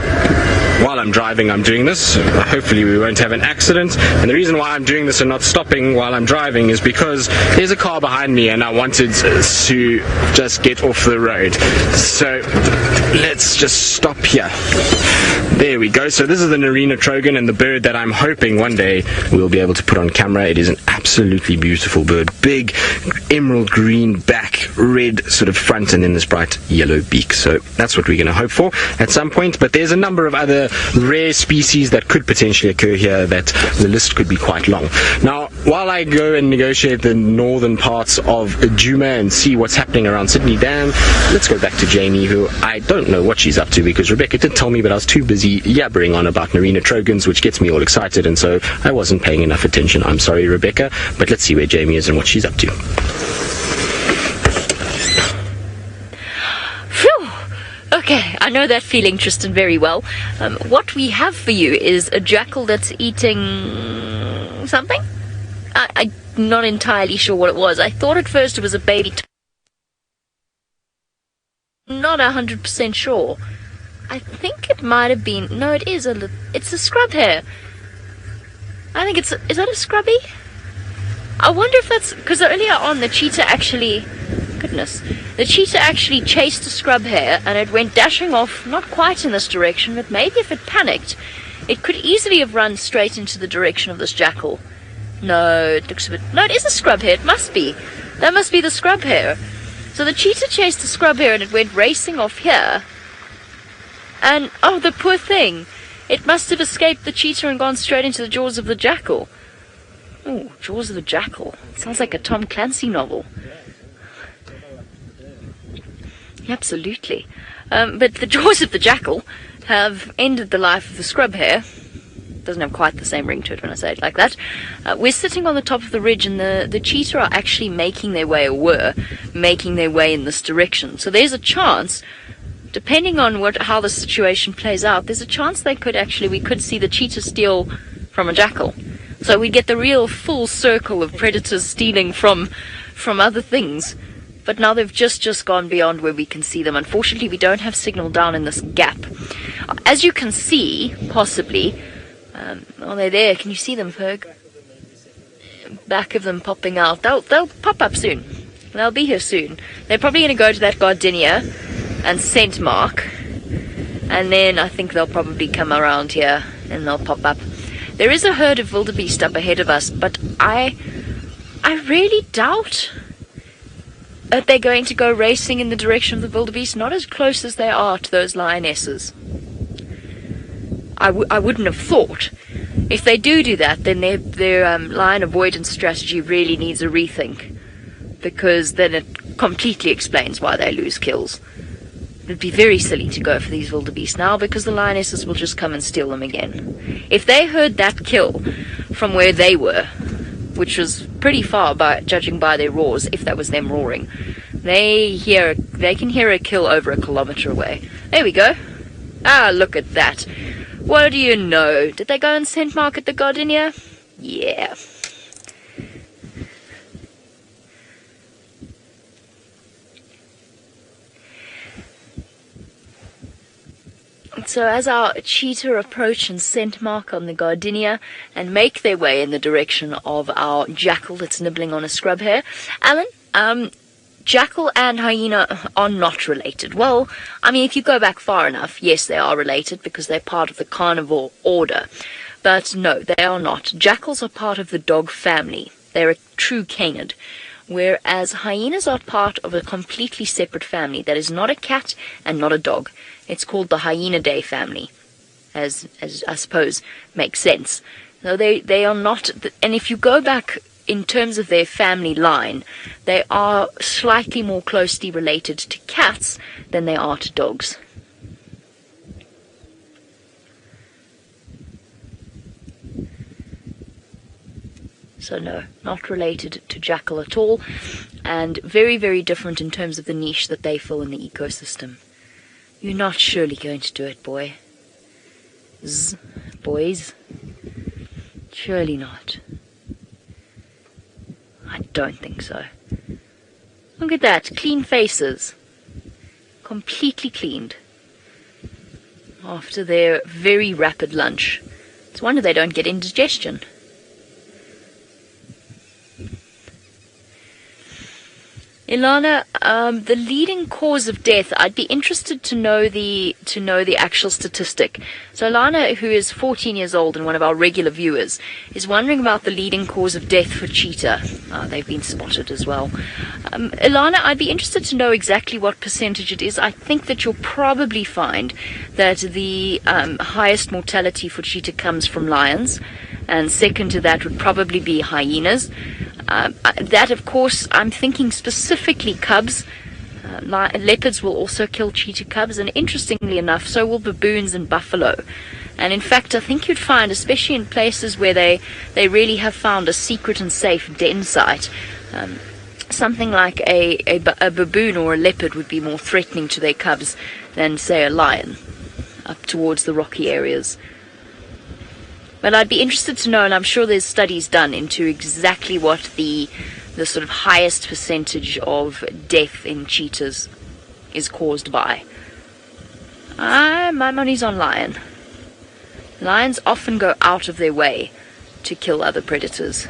while I'm driving, I'm doing this. Hopefully we won't have an accident. And the reason why I'm doing this and not stopping while I'm driving is because there's a car behind me and I wanted to just get off the road. So let's just stop here. There we go. So this is the Narina trogon, and the bird that I'm hoping one day we'll be able to put on camera. It is an absolutely beautiful bird. Big emerald green back, red sort of front, and then this bright yellow beak. So that's what we're going to hope for at some point. But there's a number of other rare species that could potentially occur here that the list could be quite long. Now, while I go and negotiate the northern parts of Djuma and see what's happening around Hyena Den, let's go back to Jamie, who I don't know what she's up to because Rebecca did tell me, but I was too busy yabbering on about Narina trogons, which gets me all excited, and so I wasn't paying enough attention. I'm sorry, Rebecca, but let's see where Jamie is and what she's up to. Phew! Okay, I know that feeling, Tristan, very well. What we have for you is a jackal that's eating something? I'm not entirely sure what it was. I thought at first it was a baby. Not 100% sure. I think it might have been. No, it is it's a scrub hare. I think is that a scrubby? I wonder if that's because earlier on the cheetah actually. Goodness, the cheetah actually chased the scrub hare and it went dashing off, not quite in this direction, but maybe if it panicked, it could easily have run straight into the direction of this jackal. No, it looks a bit. No, it is a scrub hare. It must be. That must be the scrub hare. So the cheetah chased the scrub hare and it went racing off here. And, oh, the poor thing. It must have escaped the cheetah and gone straight into the jaws of the jackal. Oh, jaws of the jackal. Sounds like a Tom Clancy novel. Absolutely. But the jaws of the jackal have ended the life of the scrub hare. Doesn't have quite the same ring to it when I say it like that. We're sitting on the top of the ridge, and the cheetah are actually making their way, or were making their way in this direction. So there's a chance, depending on how the situation plays out, there's a chance we could see the cheetah steal from a jackal. So we get the real full circle of predators stealing from other things. But now they've just gone beyond where we can see them. Unfortunately, we don't have signal down in this gap. As you can see, possibly, they're there. Can you see them, Ferg? Back of them popping out. They'll pop up soon. They'll be here soon. They're probably going to go to that gardenia and scent mark, and then I think they'll probably come around here and they'll pop up. There is a herd of wildebeest up ahead of us, but I really doubt that they're going to go racing in the direction of the wildebeest, not as close as they are to those lionesses. I wouldn't have thought. If they do that, then their lion avoidance strategy really needs a rethink, because then it completely explains why they lose kills. It'd be very silly to go for these wildebeest now, because the lionesses will just come and steal them again. If they heard that kill from where they were, which was pretty far judging by their roars, if that was them roaring, they can hear a kill over 1 kilometer away. There we go. Ah, look at that. What do you know? Did they go and scent mark at the gardenia? Yeah. So as our cheetah approach and scent mark on the gardenia and make their way in the direction of our jackal that's nibbling on a scrub hare, Alan, jackal and hyena are not related. Well, I mean, if you go back far enough, yes, they are related because they're part of the carnivore order. But no, they are not. Jackals are part of the dog family. They're a true canid. Whereas hyenas are part of a completely separate family that is not a cat and not a dog. It's called the Hyena Den family, as I suppose makes sense. No, they are not, and if you go back in terms of their family line, they are slightly more closely related to cats than they are to dogs. So no, not related to Jackal at all, and very, very different in terms of the niche that they fill in the ecosystem. You're not surely going to do it, boys. Surely not. I don't think so. Look at that, clean faces. Completely cleaned. After their very rapid lunch. It's a wonder they don't get indigestion. Ilana, the leading cause of death, I'd be interested to know the actual statistic. So Ilana, who is 14 years old and one of our regular viewers, is wondering about the leading cause of death for cheetah. They've been spotted as well. Ilana, I'd be interested to know exactly what percentage it is. I think that you'll probably find that the highest mortality for cheetah comes from lions, and second to that would probably be hyenas. That, of course, I'm thinking specifically cubs. Leopards will also kill cheetah cubs, and interestingly enough, so will baboons and buffalo. And in fact, I think you'd find, especially in places where they really have found a secret and safe den site, something like a baboon or a leopard would be more threatening to their cubs than, say, a lion up towards the rocky areas. But I'd be interested to know, and I'm sure there's studies done into exactly what the sort of highest percentage of death in cheetahs is caused by. My money's on lion. Lions often go out of their way to kill other predators.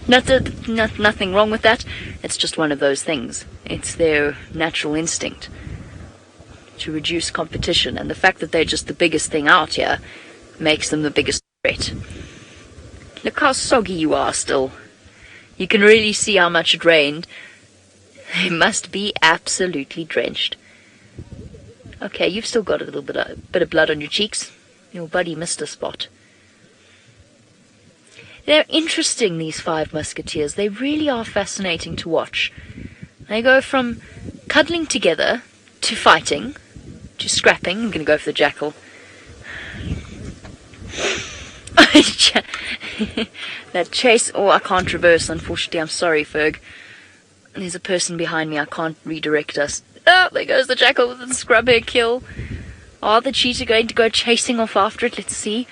Nothing wrong with that. It's just one of those things. It's their natural instinct to reduce competition, and the fact that they're just the biggest thing out here makes them the biggest threat. Look how soggy you are still. You can really see how much it rained. They must be absolutely drenched. Okay, you've still got a little bit of blood on your cheeks. Your buddy missed a spot. They're interesting, these 5 musketeers. They really are fascinating to watch. They go from cuddling together to fighting to scrapping. I'm going to go for the jackal. That chase. Oh, I can't reverse, unfortunately. I'm sorry, Ferg. There's a person behind me. I can't redirect us. Oh, there goes the jackal with the scrub hare kill. Are the cheetah going to go chasing off after it? Let's see.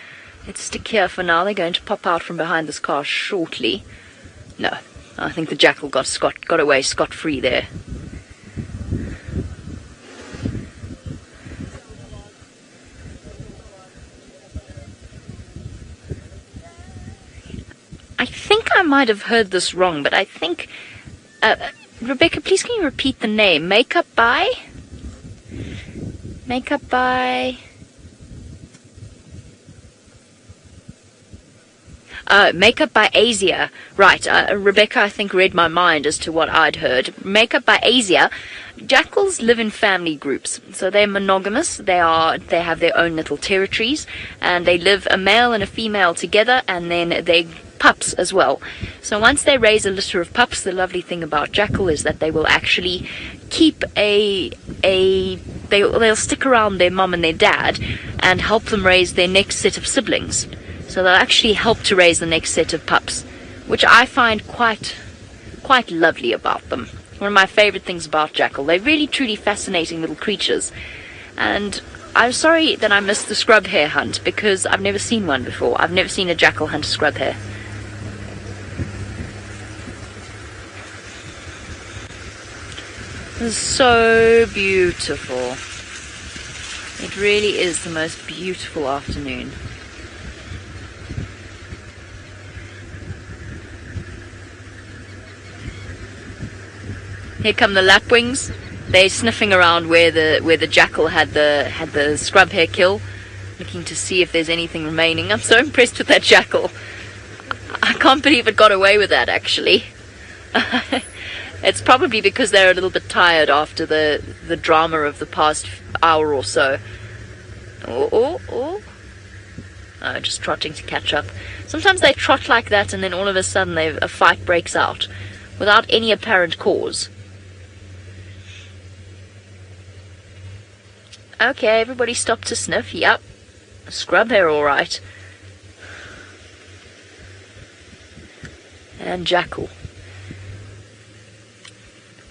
Let's stick here for now. They're going to pop out from behind this car shortly. No, I think the jackal got away scot-free there. I think I might have heard this wrong, but I think... Rebecca, please can you repeat the name? Makeup by... Makeup by Asia. Right, Rebecca, I think, read my mind as to what I'd heard. Makeup by Asia. Jackals live in family groups, so they're monogamous. They have their own little territories, and they live a male and a female together, and then they pups as well. So once they raise a litter of pups, the lovely thing about jackal is that they will actually keep they'll stick around their mum and their dad and help them raise their next set of siblings. So they'll actually help to raise the next set of pups, which I find quite lovely about them. One of my favorite things about jackal. They're really truly fascinating little creatures. And I'm sorry that I missed the scrub hare hunt, because I've never seen one before. I've never seen a jackal hunt a scrub hare. It's so beautiful. It really is the most beautiful afternoon. Here come the lapwings. They're sniffing around where the jackal had the scrub hare kill, looking to see if there's anything remaining. I'm so impressed with that jackal. I can't believe it got away with that, actually. It's probably because they're a little bit tired after the drama of the past hour or so. Oh, just trotting to catch up. Sometimes they trot like that, and then all of a sudden a fight breaks out without any apparent cause. Okay, everybody stop to sniff. Yep. Scrub hare, all right. and Jackal.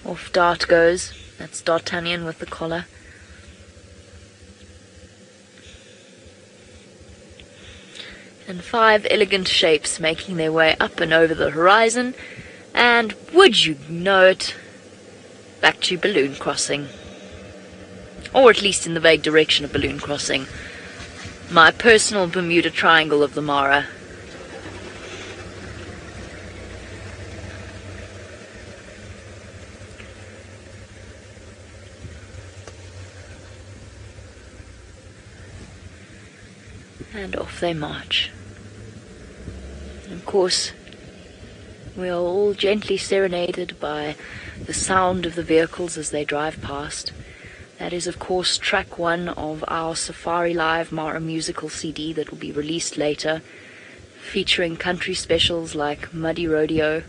Off Dart goes. That's D'Artagnan with the collar. And 5 elegant shapes making their way up and over the horizon. And would you know it, back to balloon crossing. Or at least in the vague direction of balloon crossing. My personal Bermuda Triangle of the Mara. And off they march. And of course, we are all gently serenaded by the sound of the vehicles as they drive past. That is, of course, track 1 of our Safari Live Mara musical CD that will be released later, featuring country specials like Muddy Rodeo.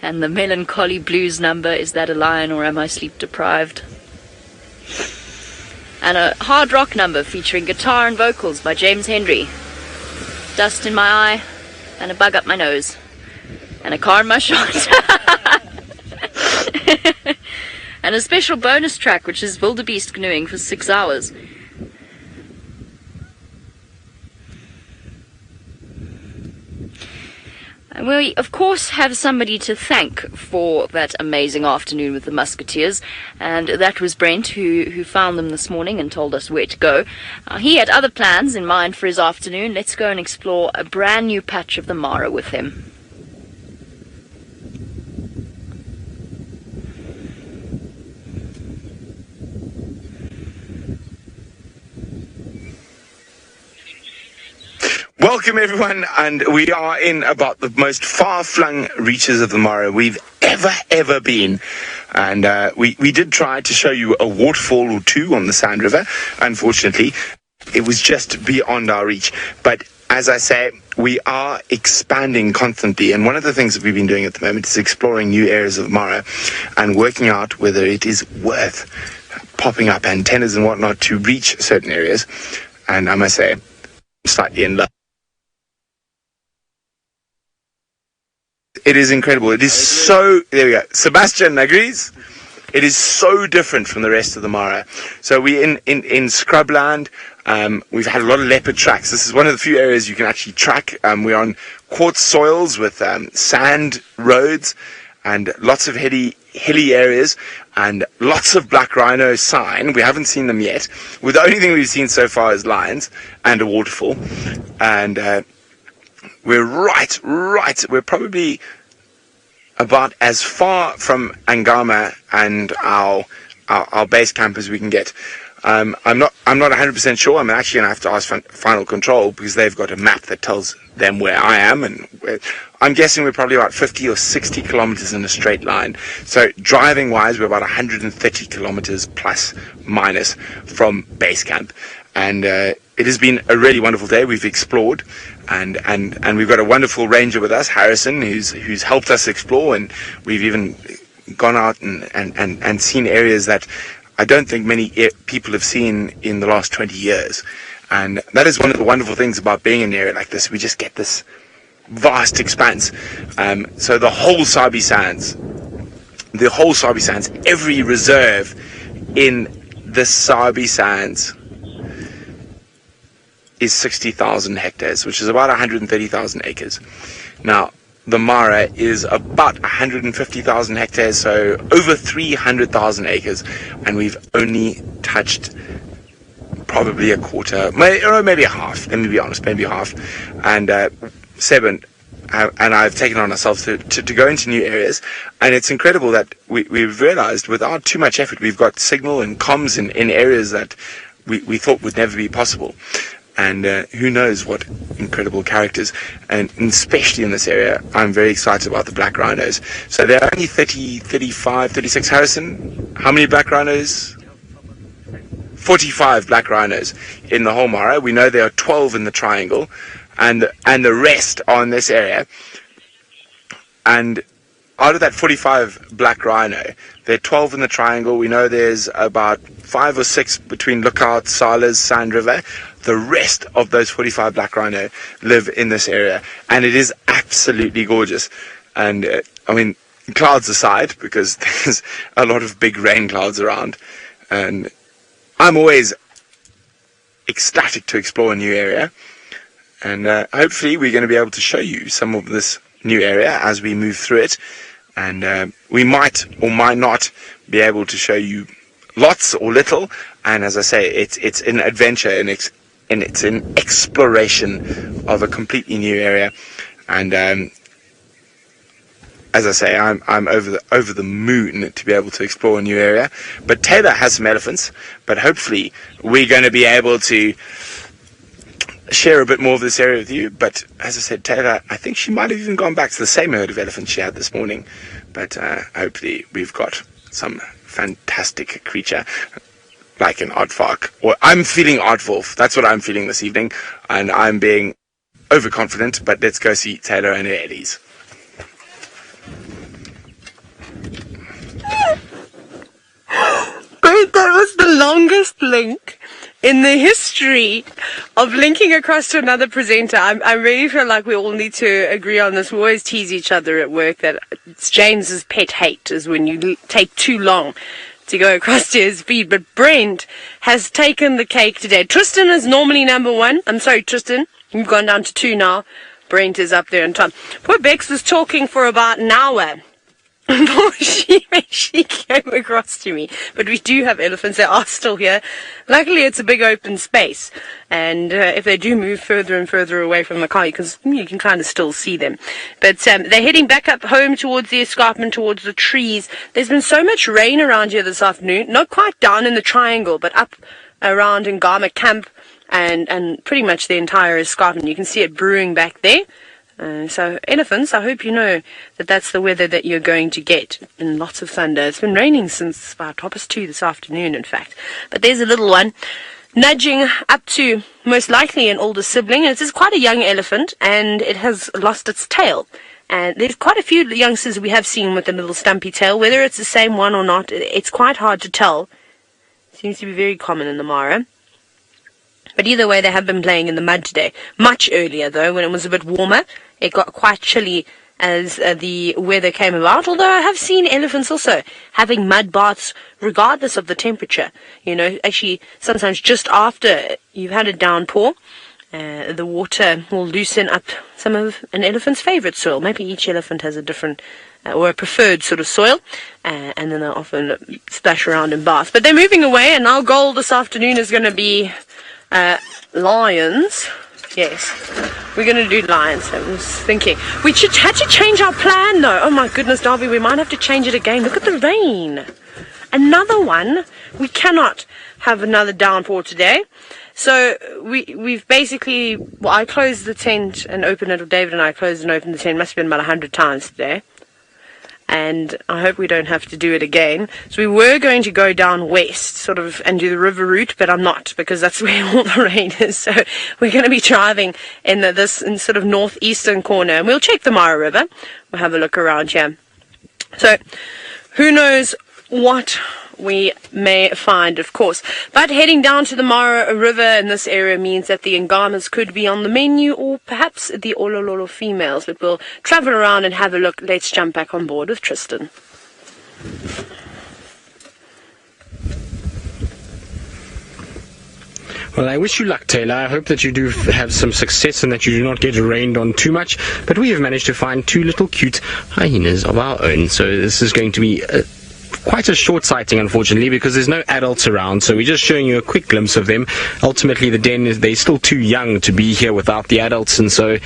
And the melancholy blues number, Is That a Lion or Am I Sleep Deprived? And a hard rock number featuring guitar and vocals by James Hendry. Dust in my eye, and a bug up my nose, and a car in my shot. And a special bonus track, which is Wildebeest canoeing for 6 hours. And we, of course, have somebody to thank for that amazing afternoon with the Musketeers, and that was Brent, who found them this morning and told us where to go. He had other plans in mind for his afternoon. Let's go and explore a brand new patch of the Mara with him. Welcome everyone, and we are in about the most far-flung reaches of the Mara we've ever been. And we did try to show you a waterfall or two on the Sand River. Unfortunately, it was just beyond our reach. But as I say, we are expanding constantly, and one of the things that we've been doing at the moment is exploring new areas of Mara and working out whether it is worth popping up antennas and whatnot to reach certain areas. And I must say, I'm slightly in love. It is incredible. It is so, there we go. Sebastian agrees. It is so different from the rest of the Mara. So we're in scrubland. We've had a lot of leopard tracks. This is one of the few areas you can actually track. We're on quartz soils with sand roads and lots of hilly areas and lots of black rhino sign. We haven't seen them yet. The only thing we've seen so far is lions and a waterfall. And we're right. We're probably about as far from Angama and our base camp as we can get. I'm not 100% sure. I'm actually going to have to ask Final Control because they've got a map that tells them where I am, and I'm guessing we're probably about 50 or 60 kilometers in a straight line. So driving wise, we're about 130 kilometers plus minus from base camp, and it has been a really wonderful day. We've explored, and we've got a wonderful ranger with us, Harrison, who's helped us explore, and we've even gone out and seen areas that I don't think many people have seen in the last 20 years. And that is one of the wonderful things about being in an area like this. We just get this vast expanse. So the whole Sabi Sands, every reserve in the Sabi Sands is 60,000 hectares, which is about 130,000 acres. Now, the Mara is about 150,000 hectares, so over 300,000 acres, and we've only touched probably a quarter, maybe a half. Let me be honest, maybe half. And Seb and I've taken on ourselves to go into new areas, and it's incredible that we've realized without too much effort, we've got signal and comms in areas that we thought would never be possible. And who knows what incredible characters, and especially in this area, I'm very excited about the black rhinos. So there are only 30, 35, 36, Harrison, how many black rhinos? 45 black rhinos in the whole Mara. We know there are 12 in the triangle, and the rest are in this area. And out of that 45 black rhino, there are 12 in the triangle. We know there's about 5 or 6 between Lookout, Salas, Sand River. the rest of those 45 black rhino live in this area, and it is absolutely gorgeous. And I mean, clouds aside, because there's a lot of big rain clouds around, and I'm always ecstatic to explore a new area, and hopefully we're going to be able to show you some of this new area as we move through it, and we might or might not be able to show you lots or little. And as I say, it's an adventure, and it's an exploration of a completely new area. And as I say, I'm over the moon to be able to explore a new area. But Tayla has some elephants, but hopefully we're going to be able to share a bit more of this area with you. But as I said, Tayla, I think she might have even gone back to the same herd of elephants she had this morning. But hopefully we've got some fantastic creature like an aardvark, or I'm feeling aardwolf. That's what I'm feeling this evening, and I'm being overconfident. But let's go see Tayla and her Ellies. Brent, that was the longest link in the history of linking across to another presenter. I really feel like we all need to agree on this. We always tease each other at work that it's James's pet hate is when you take too long to go across to his feed. But Brent has taken the cake today. Tristan is normally number 1. I'm sorry, Tristan. You've gone down to 2 now. Brent is up there on top. Poor Bex was talking for about an hour before she came across to me. But we do have elephants. They are still here. Luckily, it's a big open space. And if they do move further and further away from the car, you can kind of still see them. But they're heading back up home towards the escarpment, towards the trees. There's been so much rain around here this afternoon. Not quite down in the triangle, but up around Angama camp and pretty much the entire escarpment. You can see it brewing back there. So elephants, I hope you know that that's the weather that you're going to get, and lots of thunder. It's been raining since about 2:30 this afternoon, in fact. But there's a little one nudging up to most likely an older sibling. And it's quite a young elephant, and it has lost its tail. And there's quite a few youngsters we have seen with a little stumpy tail. Whether it's the same one or not, it's quite hard to tell. It seems to be very common in the Mara. But either way, they have been playing in the mud today. Much earlier, though, when it was a bit warmer. It got quite chilly as the weather came about. Although I have seen elephants also having mud baths regardless of the temperature. You know, actually, sometimes just after you've had a downpour, the water will loosen up some of an elephant's favorite soil. Maybe each elephant has a different or a preferred sort of soil, and then they'll often splash around in baths. But they're moving away, and our goal this afternoon is going to be lions. Yes, we're going to do lions. I was thinking we had to change our plan though. Oh my goodness, Darby, we might have to change it again. Look at the rain. Another one. We cannot have another downpour today. So we've basically, well, I closed the tent and opened it, or David and I closed and opened the tent. Must have been about 100 times today. And I hope we don't have to do it again. So we were going to go down west, sort of, and do the river route, but I'm not, because that's where all the rain is. So we're going to be driving in this sort of northeastern corner, and we'll check the Mara River. We'll have a look around here. So who knows what we may find, of course. But heading down to the Mara River in this area means that the Angamas could be on the menu, or perhaps the Olololo females. But we'll travel around and have a look. Let's jump back on board with Tristan. Well, I wish you luck, Tayla. I hope that you do have some success and that you do not get rained on too much. But we have managed to find 2 little cute hyenas of our own. So this is going to be quite a short sighting, unfortunately, because there's no adults around, so we're just showing you a quick glimpse of them. Ultimately, the den they're still too young to be here without the adults, and so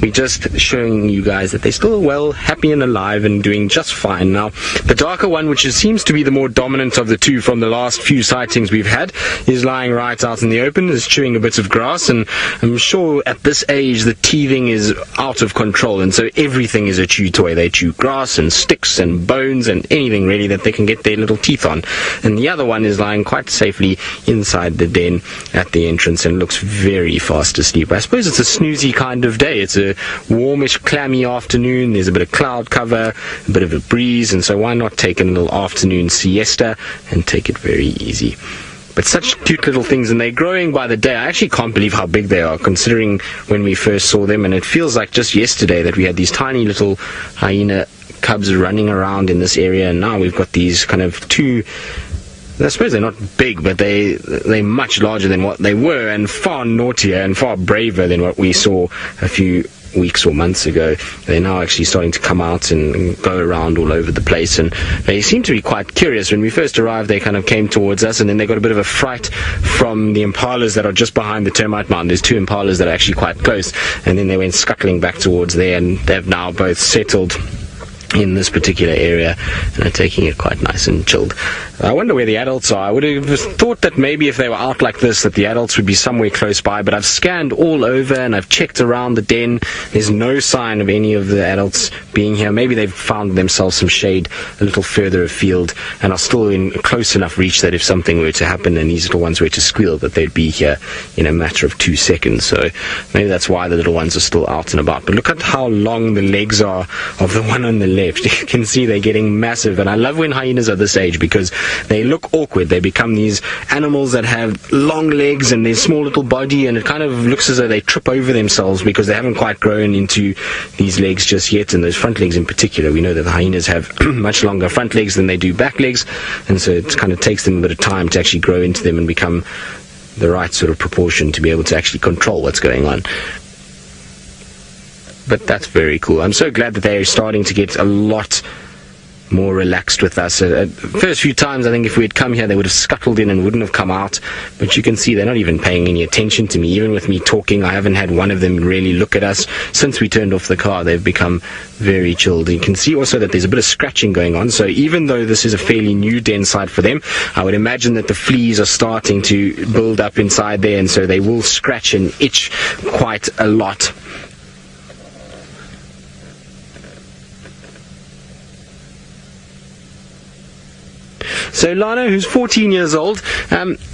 we're just showing you guys that they're still well, happy and alive and doing just fine. Now, the darker one, which seems to be the more dominant of the 2 from the last few sightings we've had, is lying right out in the open, is chewing a bit of grass, and I'm sure at this age the teething is out of control, and so everything is a chew toy. They chew grass and sticks and bones and anything really that they can get their little teeth on. And the other one is lying quite safely inside the den at the entrance and looks very fast asleep. I suppose it's a snoozy kind of day. It's a warmish, clammy afternoon. There's a bit of cloud cover, a bit of a breeze, and so why not take a little afternoon siesta and take it very easy. But such cute little things, and they're growing by the day. I actually can't believe how big they are, considering when we first saw them, and it feels like just yesterday that we had these tiny little hyena cubs running around in this area, and now we've got these kind of two. I suppose they're not big, but they're much larger than what they were, and far naughtier and far braver than what we saw a few weeks or months ago. They're now actually starting to come out and go around all over the place, and they seem to be quite curious. When we first arrived, they kind of came towards us, and then they got a bit of a fright from the impalas that are just behind the termite mound. There's two impalas that are actually quite close, and then they went scuttling back towards there, and they've now both settled in this particular area and are taking it quite nice and chilled. I wonder where the adults are. I would have thought that maybe if they were out like this that the adults would be somewhere close by, but I've scanned all over and I've checked around the den. There's no sign of any of the adults being here. Maybe they've found themselves some shade a little further afield and are still in close enough reach that if something were to happen and these little ones were to squeal, that they'd be here in a matter of 2 seconds. So maybe that's why the little ones are still out and about. But look at how long the legs are of the one on the left. You can see they're getting massive, and I love when hyenas are this age because they look awkward. They become these animals that have long legs and their small little body, and it kind of looks as though they trip over themselves because they haven't quite grown into these legs just yet, and those front legs in particular. We know that the hyenas have much longer front legs than they do back legs, and so it kind of takes them a bit of time to actually grow into them and become the right sort of proportion to be able to actually control what's going on. But that's very cool. I'm so glad that they are starting to get a lot more relaxed with us. First few times, I think if we had come here, they would have scuttled in and wouldn't have come out. But you can see they're not even paying any attention to me. Even with me talking, I haven't had one of them really look at us. Since we turned off the car, they've become very chilled. You can see also that there's a bit of scratching going on. So even though this is a fairly new den site for them, I would imagine that the fleas are starting to build up inside there, and so they will scratch and itch quite a lot. So Lana, who's 14 years old,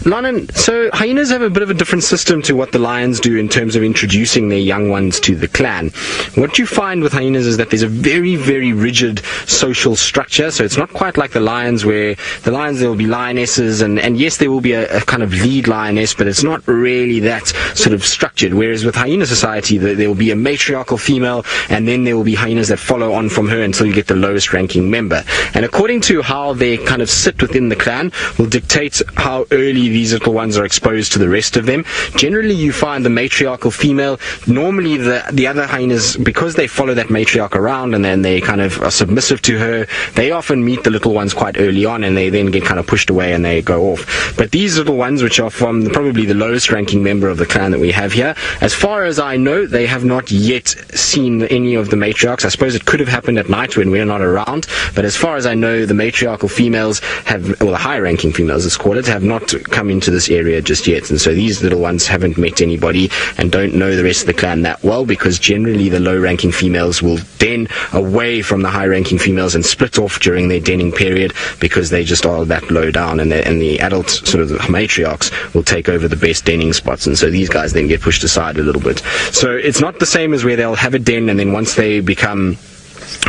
Lana, so hyenas have a bit of a different system to what the lions do in terms of introducing their young ones to the clan. What you find with hyenas is that there's a very, very rigid social structure. So it's not quite like the lions, where the lions, there will be lionesses, and yes, there will be a kind of lead lioness, but it's not really that sort of structured. Whereas with hyena society, there will be a matriarchal female, and then there will be hyenas that follow on from her until you get the lowest ranking member. And according to how they kind of sit within the clan will dictate how early these little ones are exposed to the rest of them. Generally, you find the matriarchal female, normally the other hyenas, because they follow that matriarch around and then they kind of are submissive to her, they often meet the little ones quite early on, and they then get kind of pushed away and they go off. But these little ones, which are from probably the lowest ranking member of the clan that we have here, as far as I know, they have not yet seen any of the matriarchs. I suppose it could have happened at night when we're not around, but as far as I know, the matriarchal females have, well, the high-ranking females, let's call it, have not come into this area just yet. And so these little ones haven't met anybody and don't know the rest of the clan that well, because generally the low-ranking females will den away from the high-ranking females and split off during their denning period, because they just are that low down, and the adult sort of the matriarchs will take over the best denning spots, and so these guys then get pushed aside a little bit. So it's not the same as where they'll have a den and then once they become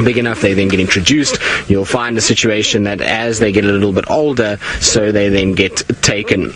big enough, they then get introduced. You'll find a situation that as they get a little bit older, so they then get taken.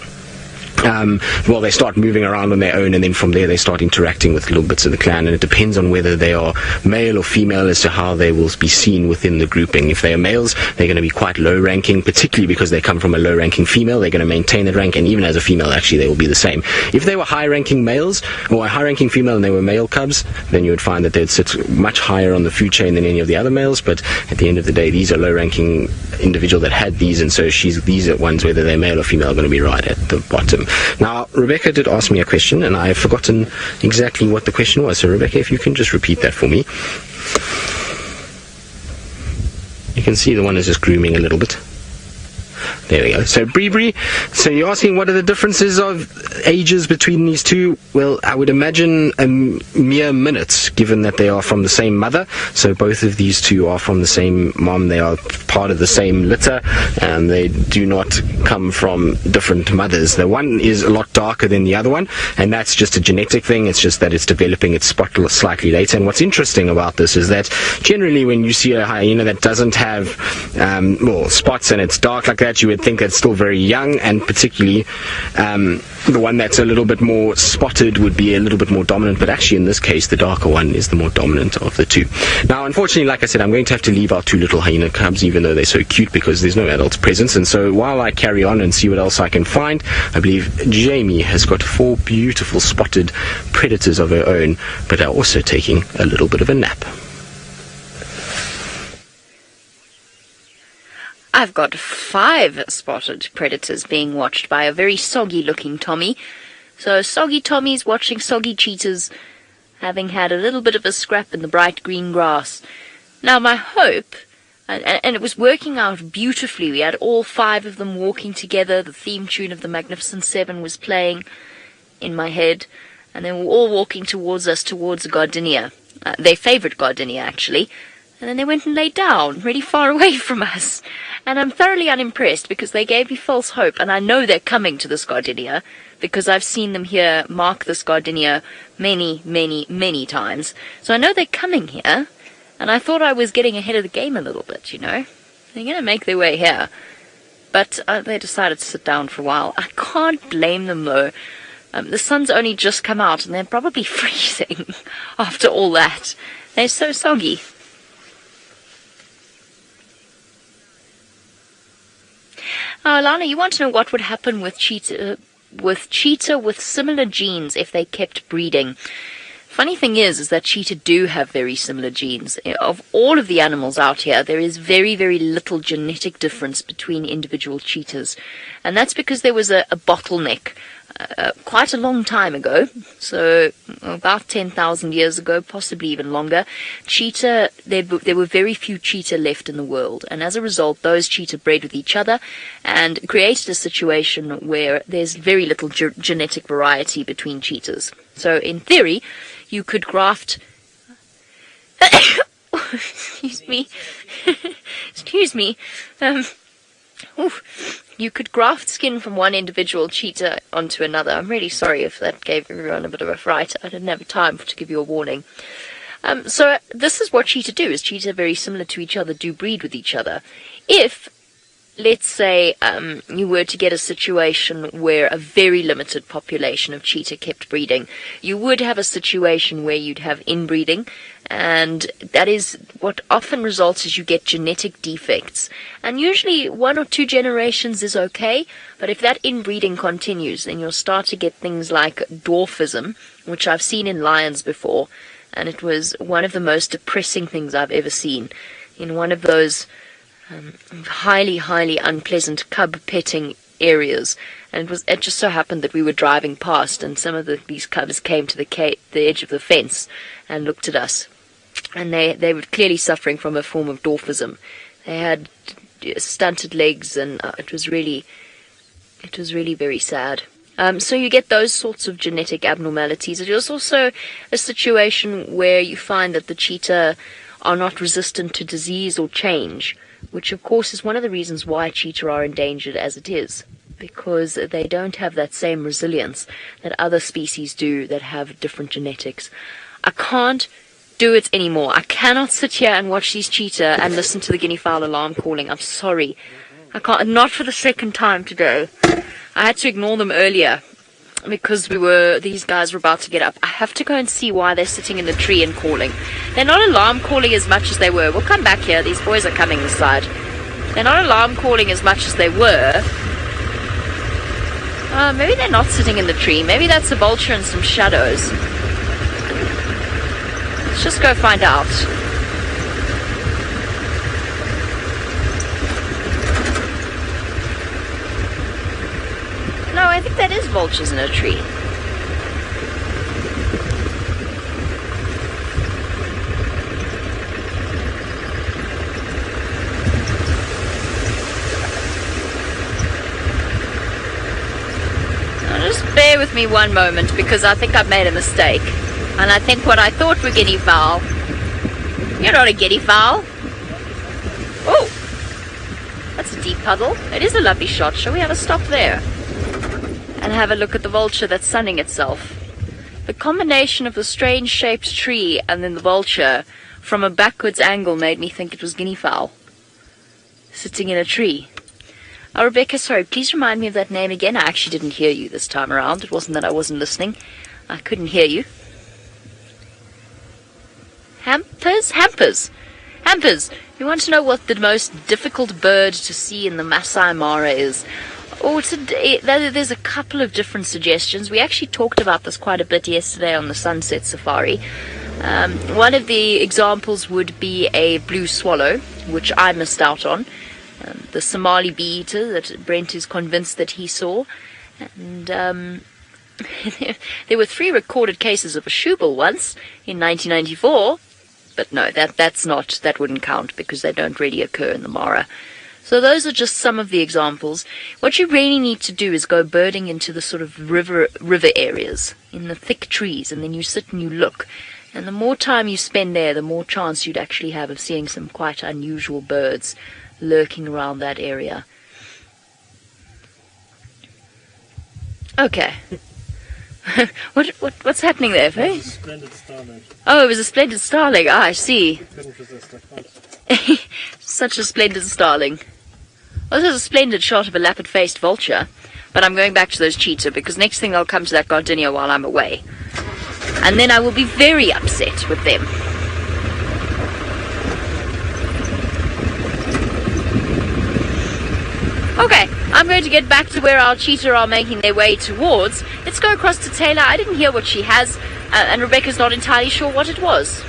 Well, they start moving around on their own, and then from there they start interacting with little bits of the clan, and it depends on whether they are male or female as to how they will be seen within the grouping. If they are males, they're going to be quite low ranking, particularly because they come from a low ranking female. They're going to maintain that rank, and even as a female, actually, they will be the same. If they were high ranking males, or a high ranking female and they were male cubs, then you would find that they'd sit much higher on the food chain than any of the other males. But at the end of the day, these are low ranking individual that had these, and so these are ones, whether they're male or female, are going to be right at the bottom. Now, Rebecca did ask me a question, and I've forgotten exactly what the question was. So, Rebecca, if you can just repeat that for me. You can see the one is just grooming a little bit. There we go. So, Bree, so you're asking what are the differences of ages between these two? Well, I would imagine a mere minutes, given that they are from the same mother. So both of these two are from the same mom. They are part of the same litter, and they do not come from different mothers. The one is a lot darker than the other one, and that's just a genetic thing. It's just that it's developing its spot slightly later. And what's interesting about this is that generally when you see a hyena that doesn't have spots and it's dark like that, you would would think that's still very young, and particularly the one that's a little bit more spotted would be a little bit more dominant, but actually in this case the darker one is the more dominant of the two. Now unfortunately, like I said, I'm going to have to leave our two little hyena cubs, even though they're so cute, because there's no adults present. And so while I carry on and see what else I can find, I believe Jamie has got 4 beautiful spotted predators of her own, but are also taking a little bit of a nap. I've got 5 spotted predators being watched by a very soggy-looking Tommy. So soggy Tommy's watching soggy cheetahs, having had a little bit of a scrap in the bright green grass. Now my hope, and it was working out beautifully, we had all 5 of them walking together, the theme tune of the Magnificent Seven was playing in my head, and they were all walking towards us, towards a gardenia, their favourite gardenia actually, and then they went and lay down, really far away from us. And I'm thoroughly unimpressed because they gave me false hope, and I know they're coming to this gardenia because I've seen them here mark this gardenia many, many, many times. So I know they're coming here, and I thought I was getting ahead of the game a little bit, you know. They're going to make their way here. But they decided to sit down for a while. I can't blame them, though. The sun's only just come out, and they're probably freezing after all that. They're so soggy. Alana, you want to know what would happen with cheetah with similar genes if they kept breeding? Funny thing is that cheetah do have very similar genes. Of all of the animals out here, there is very, very little genetic difference between individual cheetahs. And that's because there was a bottleneck quite a long time ago, so about 10,000 years ago, possibly even longer. Cheetah, there were very few cheetah left in the world, and as a result, those cheetah bred with each other and created a situation where there's very little genetic variety between cheetahs. So in theory, you could graft... Excuse me. Excuse me. You could graft skin from one individual cheetah onto another. I'm really sorry if that gave everyone a bit of a fright. I didn't have time to give you a warning. So this is what cheetah do. Is cheetah very similar to each other, do breed with each other. If, let's say, you were to get a situation where a very limited population of cheetah kept breeding, you would have a situation where you'd have inbreeding, and that is what often results is you get genetic defects. And usually 1 or 2 generations is okay, but if that inbreeding continues, then you'll start to get things like dwarfism, which I've seen in lions before, and it was one of the most depressing things I've ever seen. In one of those highly, highly unpleasant cub petting areas, and it just so happened that we were driving past, and some of these cubs came to the edge of the fence and looked at us, and they were clearly suffering from a form of dwarfism. They had stunted legs, and it was really very sad. So you get those sorts of genetic abnormalities. There's also a situation where you find that the cheetah are not resistant to disease or change, which of course is one of the reasons why cheetah are endangered as it is, because they don't have that same resilience that other species do that have different genetics. I can't do it anymore. I cannot sit here and watch these cheetah and listen to the guinea fowl alarm calling. I'm sorry. I can't, not for the second time today. I had to ignore them earlier because these guys were about to get up. I have to go and see why they're sitting in the tree and calling. They're not alarm calling as much as they were. We'll come back here. These boys are coming this side. They're not alarm calling as much as they were. Maybe they're not sitting in the tree. Maybe that's a vulture and some shadows. Let's just go find out. No, I think that is vultures in a tree. Now just bear with me one moment, because I think I've made a mistake. And I think what I thought were guinea fowl. You're not a guinea fowl. Oh! That's a deep puddle. It is a lovely shot. Shall we have a stop there? And have a look at the vulture that's sunning itself. The combination of the strange shaped tree and then the vulture from a backwards angle made me think it was guinea fowl sitting in a tree. Rebecca, sorry, please remind me of that name again. I actually didn't hear you this time around. It wasn't that I wasn't listening. I couldn't hear you. Hampers. You want to know what the most difficult bird to see in the Masai Mara is? Oh, there's a couple of different suggestions. We actually talked about this quite a bit yesterday on the Sunset Safari. One of the examples would be a blue swallow, which I missed out on. The Somali bee-eater that Brent is convinced that he saw. And there were 3 recorded cases of a shoebill once in 1994. But no, that wouldn't count because they don't really occur in the Mara. So those are just some of the examples. What you really need to do is go birding into the sort of river areas, in the thick trees, and then you sit and you look. And the more time you spend there, the more chance you'd actually have of seeing some quite unusual birds lurking around that area. Okay. What's happening there, Faye? It was a splendid starling. Oh, it was a splendid starling. Ah, I see. I couldn't resist, I can't. Such a splendid starling. Well, this is a splendid shot of a lappet-faced vulture. But I'm going back to those cheetah, because next thing they'll come to that gardenia while I'm away. And then I will be very upset with them. Okay, I'm going to get back to where our cheetah are making their way towards. Let's go across to Tayla. I didn't hear what she has, and Rebecca's not entirely sure what it was.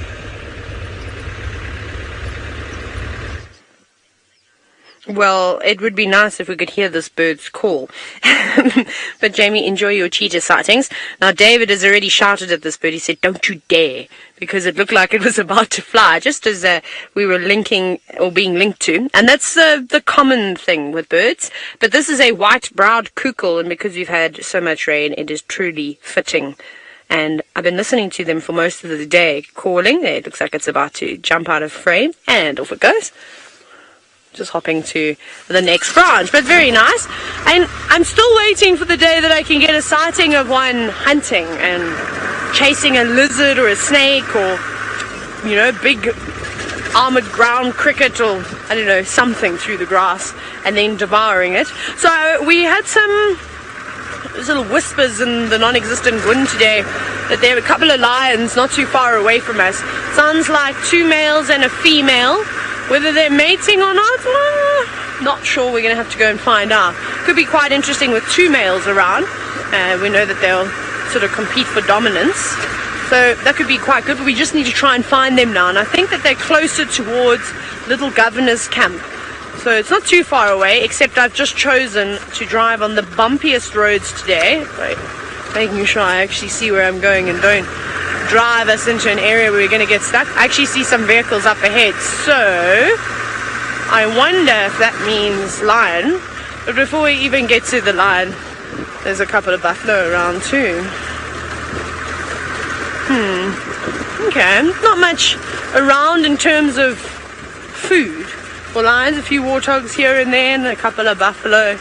Well, it would be nice if we could hear this bird's call. But Jamie, enjoy your cheetah sightings. Now, David has already shouted at this bird. He said, "Don't you dare," because it looked like it was about to fly, just as we were linking or being linked to. And that's the common thing with birds. But this is a white-browed Coucal, and because we've had so much rain, it is truly fitting. And I've been listening to them for most of the day, calling. It looks like it's about to jump out of frame, and off it goes. Just hopping to the next branch, but very nice. And I'm still waiting for the day that I can get a sighting of one hunting and chasing a lizard or a snake or, you know, big armored ground cricket or, I don't know, something through the grass and then devouring it. So we had some little whispers in the non-existent wind today that there are a couple of lions not too far away from us. Sounds like 2 males and a female. Whether they're mating or not, not sure. We're going to have to go and find out. Could be quite interesting with 2 males around. We know that they'll sort of compete for dominance. So that could be quite good, but we just need to try and find them now. And I think that they're closer towards Little Governor's Camp. So it's not too far away, except I've just chosen to drive on the bumpiest roads today. Right, making sure I actually see where I'm going and don't drive us into an area where we're going to get stuck. I actually see some vehicles up ahead, so I wonder if that means lion. But before we even get to the lion, there's a couple of buffalo around too. Okay, not much around in terms of food for lions. A few warthogs here and there and a couple of buffalo,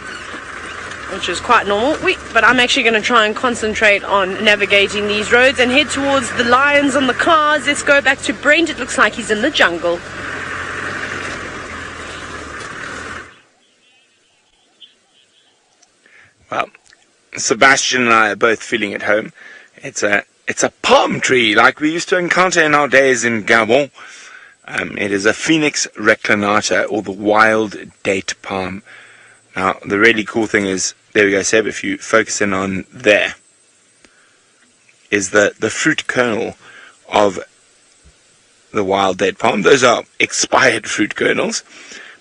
which is quite normal. But I'm actually going to try and concentrate on navigating these roads and head towards the lions on the cars. Let's go back to Brent. It looks like he's in the jungle. Well, Sebastian and I are both feeling at home. It's a palm tree like we used to encounter in our days in Gabon. It is a Phoenix reclinata, or the wild date palm. Now, the really cool thing is, there we go, Seb, if you focus in on there, is the fruit kernel of the wild date palm. Those are expired fruit kernels,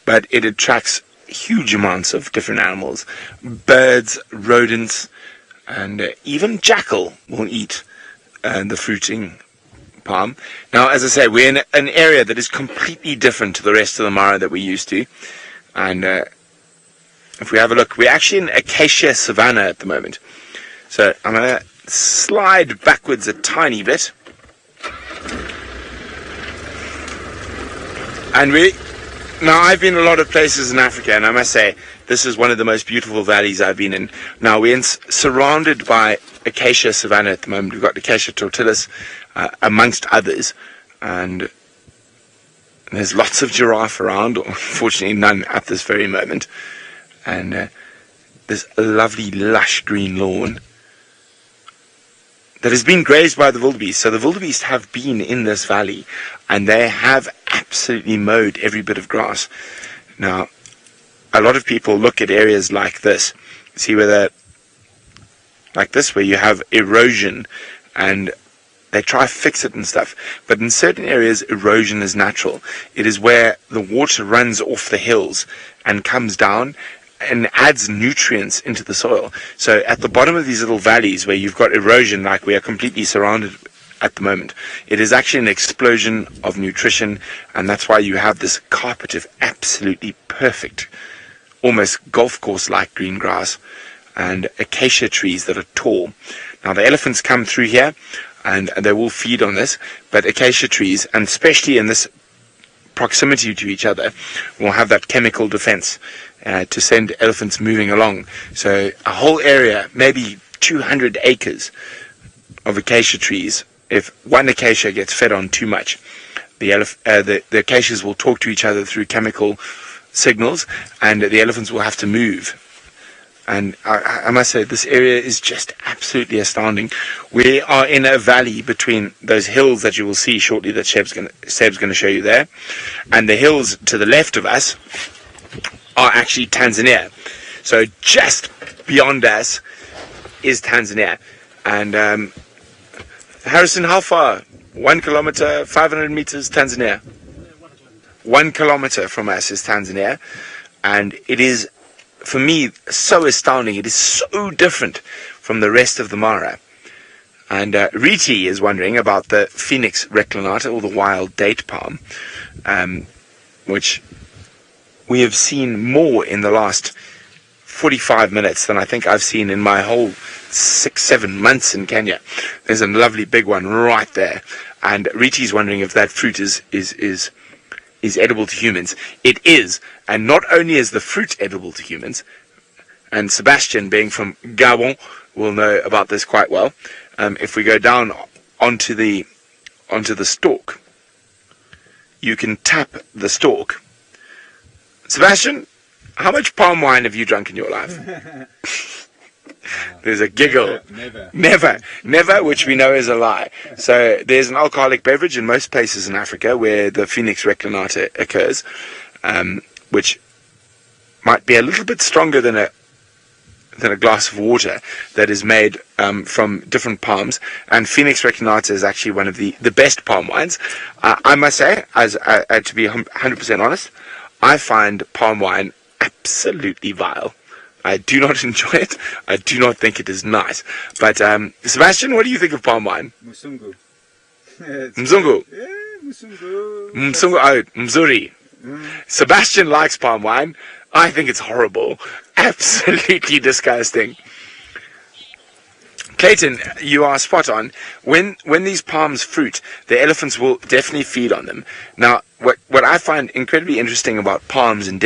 but it attracts huge amounts of different animals. Birds, rodents, and even Jackal will eat the fruiting palm. Now, as I say, we're in an area that is completely different to the rest of the Mara that we're used to. And if we have a look, we're actually in acacia savanna at the moment. So I'm going to slide backwards a tiny bit. And now I've been a lot of places in Africa, and I must say, this is one of the most beautiful valleys I've been in. Now, we're surrounded by acacia savanna at the moment. We've got acacia tortilis, amongst others, and there's lots of giraffe around, or unfortunately none at this very moment. and this lovely lush green lawn that has been grazed by the wildebeest. So the wildebeest have been in this valley, and they have absolutely mowed every bit of grass. Now, a lot of people look at areas like this, see where like this, where you have erosion, and they try to fix it and stuff. But in certain areas, erosion is natural. It is where the water runs off the hills and comes down and adds nutrients into the soil. So at the bottom of these little valleys where you've got erosion, like we are completely surrounded at the moment, it is actually an explosion of nutrition, and that's why you have this carpet of absolutely perfect, almost golf course-like green grass and acacia trees that are tall. Now the elephants come through here and they will feed on this, but acacia trees, and especially in this proximity to each other, will have that chemical defense to send elephants moving along. So a whole area, maybe 200 acres of acacia trees, if one acacia gets fed on too much, the acacias will talk to each other through chemical signals, and the elephants will have to move. And I must say, this area is just absolutely astounding. We are in a valley between those hills that you will see shortly that Seb's going to show you there, and the hills to the left of us are actually Tanzania. So just beyond us is Tanzania. And Harrison, how far? 1 kilometer, 500 meters, Tanzania. 1 kilometer from us is Tanzania, and it is, for me, so astounding. It is so different from the rest of the Mara. And Riti is wondering about the Phoenix reclinata, or the wild date palm, which we have seen more in the last 45 minutes than I think I've seen in my whole 6-7 months in Kenya. There's a lovely big one right there, and Riti's wondering if that fruit is edible to humans. It is, and not only is the fruit edible to humans, and Sebastian, being from Gabon, will know about this quite well. If we go down onto the stalk, you can tap the stalk. Sebastian, how much palm wine have you drunk in your life? There's a giggle. Never, which we know is a lie. So there's an alcoholic beverage in most places in Africa where the Phoenix reclinata occurs, which might be a little bit stronger than a glass of water, that is made from different palms. And Phoenix reclinata is actually one of the best palm wines. I must say, to be 100% honest, I find palm wine absolutely vile. I do not enjoy it. I do not think it is nice. But Sebastian, what do you think of palm wine? Musungu. Mzungu. Yeah, Musungu. Mzungu. Oh, Mzuri. Sebastian likes palm wine. I think it's horrible. Absolutely disgusting. Clayton, you are spot on. When these palms fruit, the elephants will definitely feed on them. Now, what I find incredibly interesting about palms in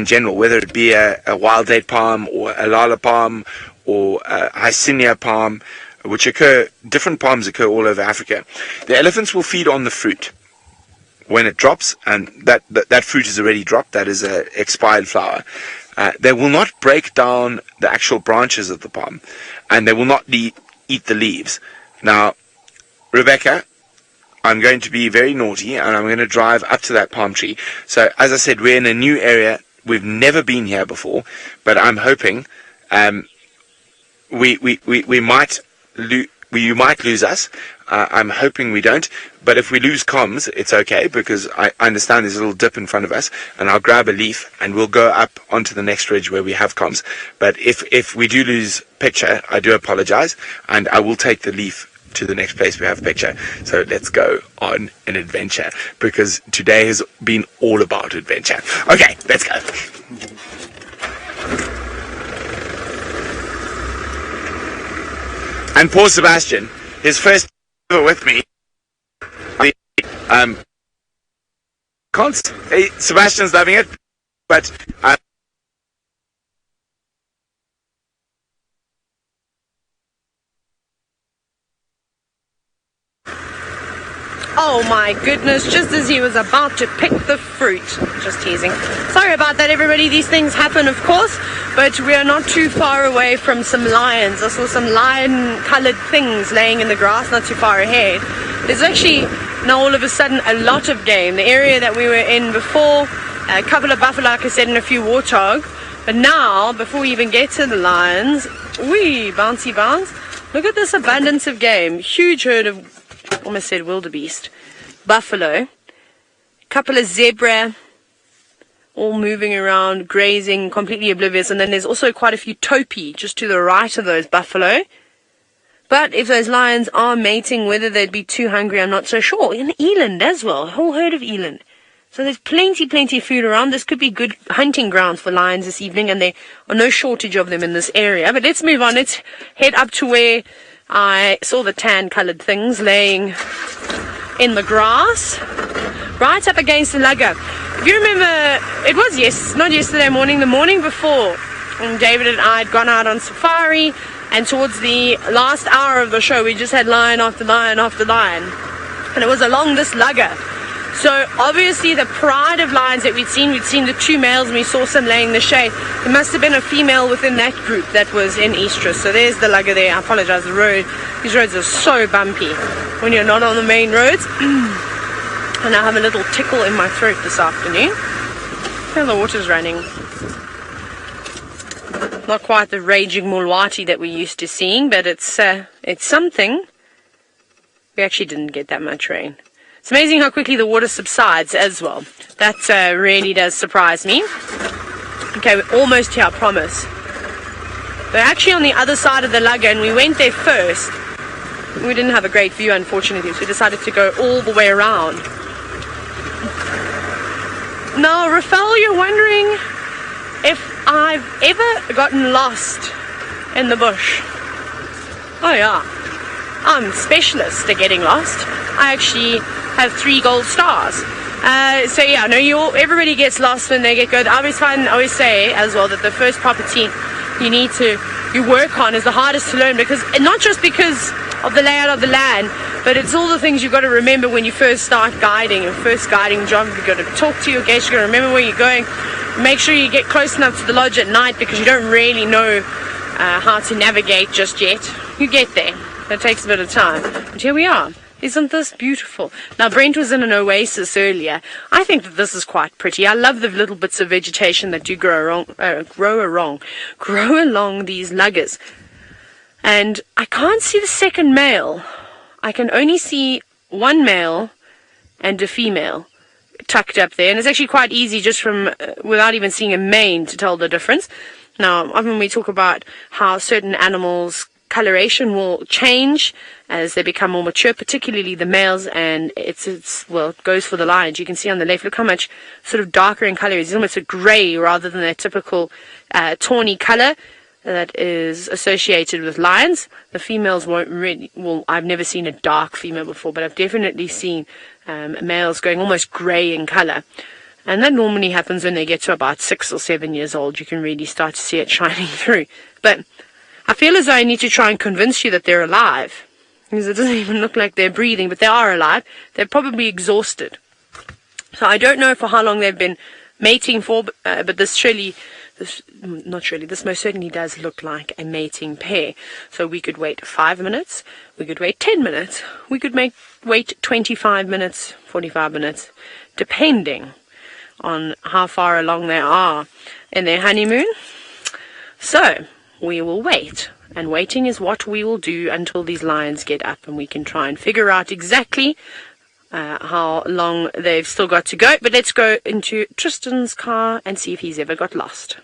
general, whether it be a wild date palm or a lala palm or a Hyena palm, different palms occur all over Africa. The elephants will feed on the fruit when it drops, and that fruit is already dropped. That is an expired flower. They will not break down the actual branches of the palm, and they will not eat the leaves. Now, Rebecca, I'm going to be very naughty, and I'm going to drive up to that palm tree. So, as I said, we're in a new area. We've never been here before, but I'm hoping we might you might lose us. I'm hoping we don't, but if we lose comms, it's okay, because I understand there's a little dip in front of us, and I'll grab a leaf and we'll go up onto the next ridge where we have comms. But if we do lose picture, I do apologize, and I will take the leaf to the next place we have picture. So let's go on an adventure, because today has been all about adventure. Okay, let's go. And poor Sebastian, his first ever with me. Sebastian's loving it, but Oh my goodness, just as he was about to pick the fruit. Just teasing. Sorry about that, everybody. These things happen, of course, but we are not too far away from some lions. I saw some lion-colored things laying in the grass not too far ahead. There's actually now all of a sudden a lot of game. The area that we were in before, a couple of buffalo, like I said, and a few warthog. But now, before we even get to the lions, bouncy bounce. Look at this abundance of game. Huge herd of, almost said wildebeest, buffalo, couple of zebra, all moving around, grazing, completely oblivious. And then there's also quite a few topi just to the right of those buffalo. But if those lions are mating, whether they'd be too hungry, I'm not so sure. And eland as well, a whole herd of eland. So there's plenty of food around. This could be good hunting grounds for lions this evening, and there are no shortage of them in this area. But let's move on. Let's head up to where I saw the tan-coloured things laying in the grass, right up against the lugger. If you remember, it was not yesterday morning, the morning before, when David and I had gone out on safari, and towards the last hour of the show, we just had lion after lion after lion, and it was along this lugger. So obviously the pride of lions that we'd seen the two males, and we saw some laying in the shade. There must have been a female within that group that was in estrus. So there's the lugger there. I apologize, the road. These roads are so bumpy when you're not on the main roads. And I have a little tickle in my throat this afternoon. Here the water's running. Not quite the raging mulwati that we're used to seeing, but it's something. We actually didn't get that much rain. It's amazing how quickly the water subsides as well. That really does surprise me. Okay, we're almost here, I promise. We're actually on the other side of the lugger, and we went there first. We didn't have a great view, unfortunately, so we decided to go all the way around. Now, Rafael, you're wondering if I've ever gotten lost in the bush. Oh yeah, I'm a specialist at getting lost. I actually have 3 gold stars. So yeah, no, everybody gets lost when they get good. I always say as well that the first property you work on is the hardest to learn, because, and not just because of the layout of the land, but it's all the things you've got to remember when you first start guiding. Your first guiding job, you've got to talk to your guests, you've got to remember where you're going. Make sure you get close enough to the lodge at night, because you don't really know how to navigate just yet. You get there. That takes a bit of time. But here we are. Isn't this beautiful? Now, Brent was in an oasis earlier. I think that this is quite pretty. I love the little bits of vegetation that do grow along these luggers. And I can't see the second male. I can only see one male and a female tucked up there. And it's actually quite easy just from, without even seeing a mane, to tell the difference. Now, often we talk about how certain animals' coloration will change as they become more mature, particularly the males, and it goes for the lions. You can see on the left, look how much sort of darker in color. It's almost a gray rather than a typical tawny color that is associated with lions. The females I've never seen a dark female before, but I've definitely seen males going almost gray in color. And that normally happens when they get to about 6 or 7 years old. You can really start to see it shining through. But I feel as though I need to try and convince you that they're alive, because it doesn't even look like they're breathing, but they are alive. They're probably exhausted. So I don't know for how long they've been mating for, but this most certainly does look like a mating pair. So we could wait 5 minutes, we could wait 10 minutes, we could wait 25 minutes, 45 minutes, depending on how far along they are in their honeymoon. So we will wait, and waiting is what we will do until these lions get up, and we can try and figure out exactly how long they've still got to go. But let's go into Tristan's car and see if he's ever got lost.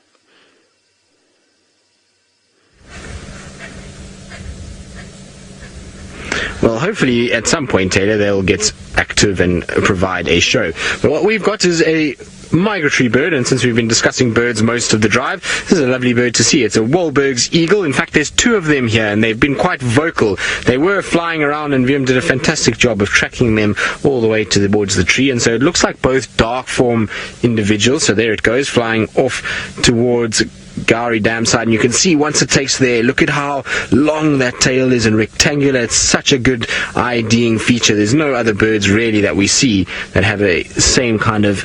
Well, hopefully at some point, Tayla, they'll get active and provide a show. But what we've got is a migratory bird, and since we've been discussing birds most of the drive, this is a lovely bird to see. It's a Wahlberg's eagle. In fact, there's 2 of them here, and they've been quite vocal. They were flying around, and Viam did a fantastic job of tracking them all the way towards the tree, and so it looks like both dark form individuals. So there it goes, flying off towards Gowrie Dam side, and you can see once it takes there, look at how long that tail is and rectangular. It's such a good IDing feature. There's no other birds really that we see that have a same kind of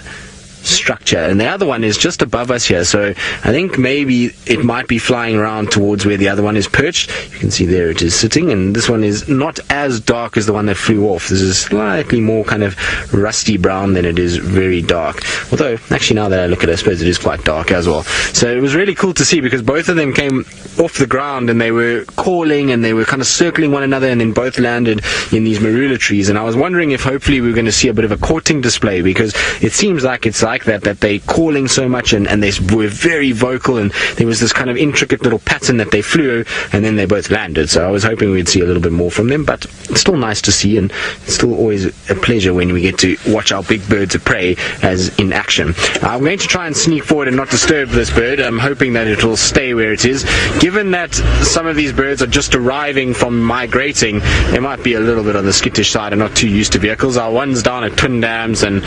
structure, and the other one is just above us here, so I think maybe it might be flying around towards where the other one is perched. You can see there it is sitting, and this one is not as dark as the one that flew off. This is slightly more kind of rusty brown than it is very dark, although actually now that I look at it, I suppose it is quite dark as well. So it was really cool to see, because both of them came off the ground and they were calling and they were kind of circling one another, and then both landed in these marula trees. And I was wondering if hopefully we were going to see a bit of a courting display, because it seems like it's like that they calling so much, and they were very vocal, and there was this kind of intricate little pattern that they flew, and then they both landed. So I was hoping we'd see a little bit more from them, but it's still nice to see, and it's still always a pleasure when we get to watch our big birds of prey as in action. I'm going to try and sneak forward and not disturb this bird. I'm hoping that it will stay where it is. Given that some of these birds are just arriving from migrating, they might be a little bit on the skittish side and not too used to vehicles. Our ones down at Twin Dams and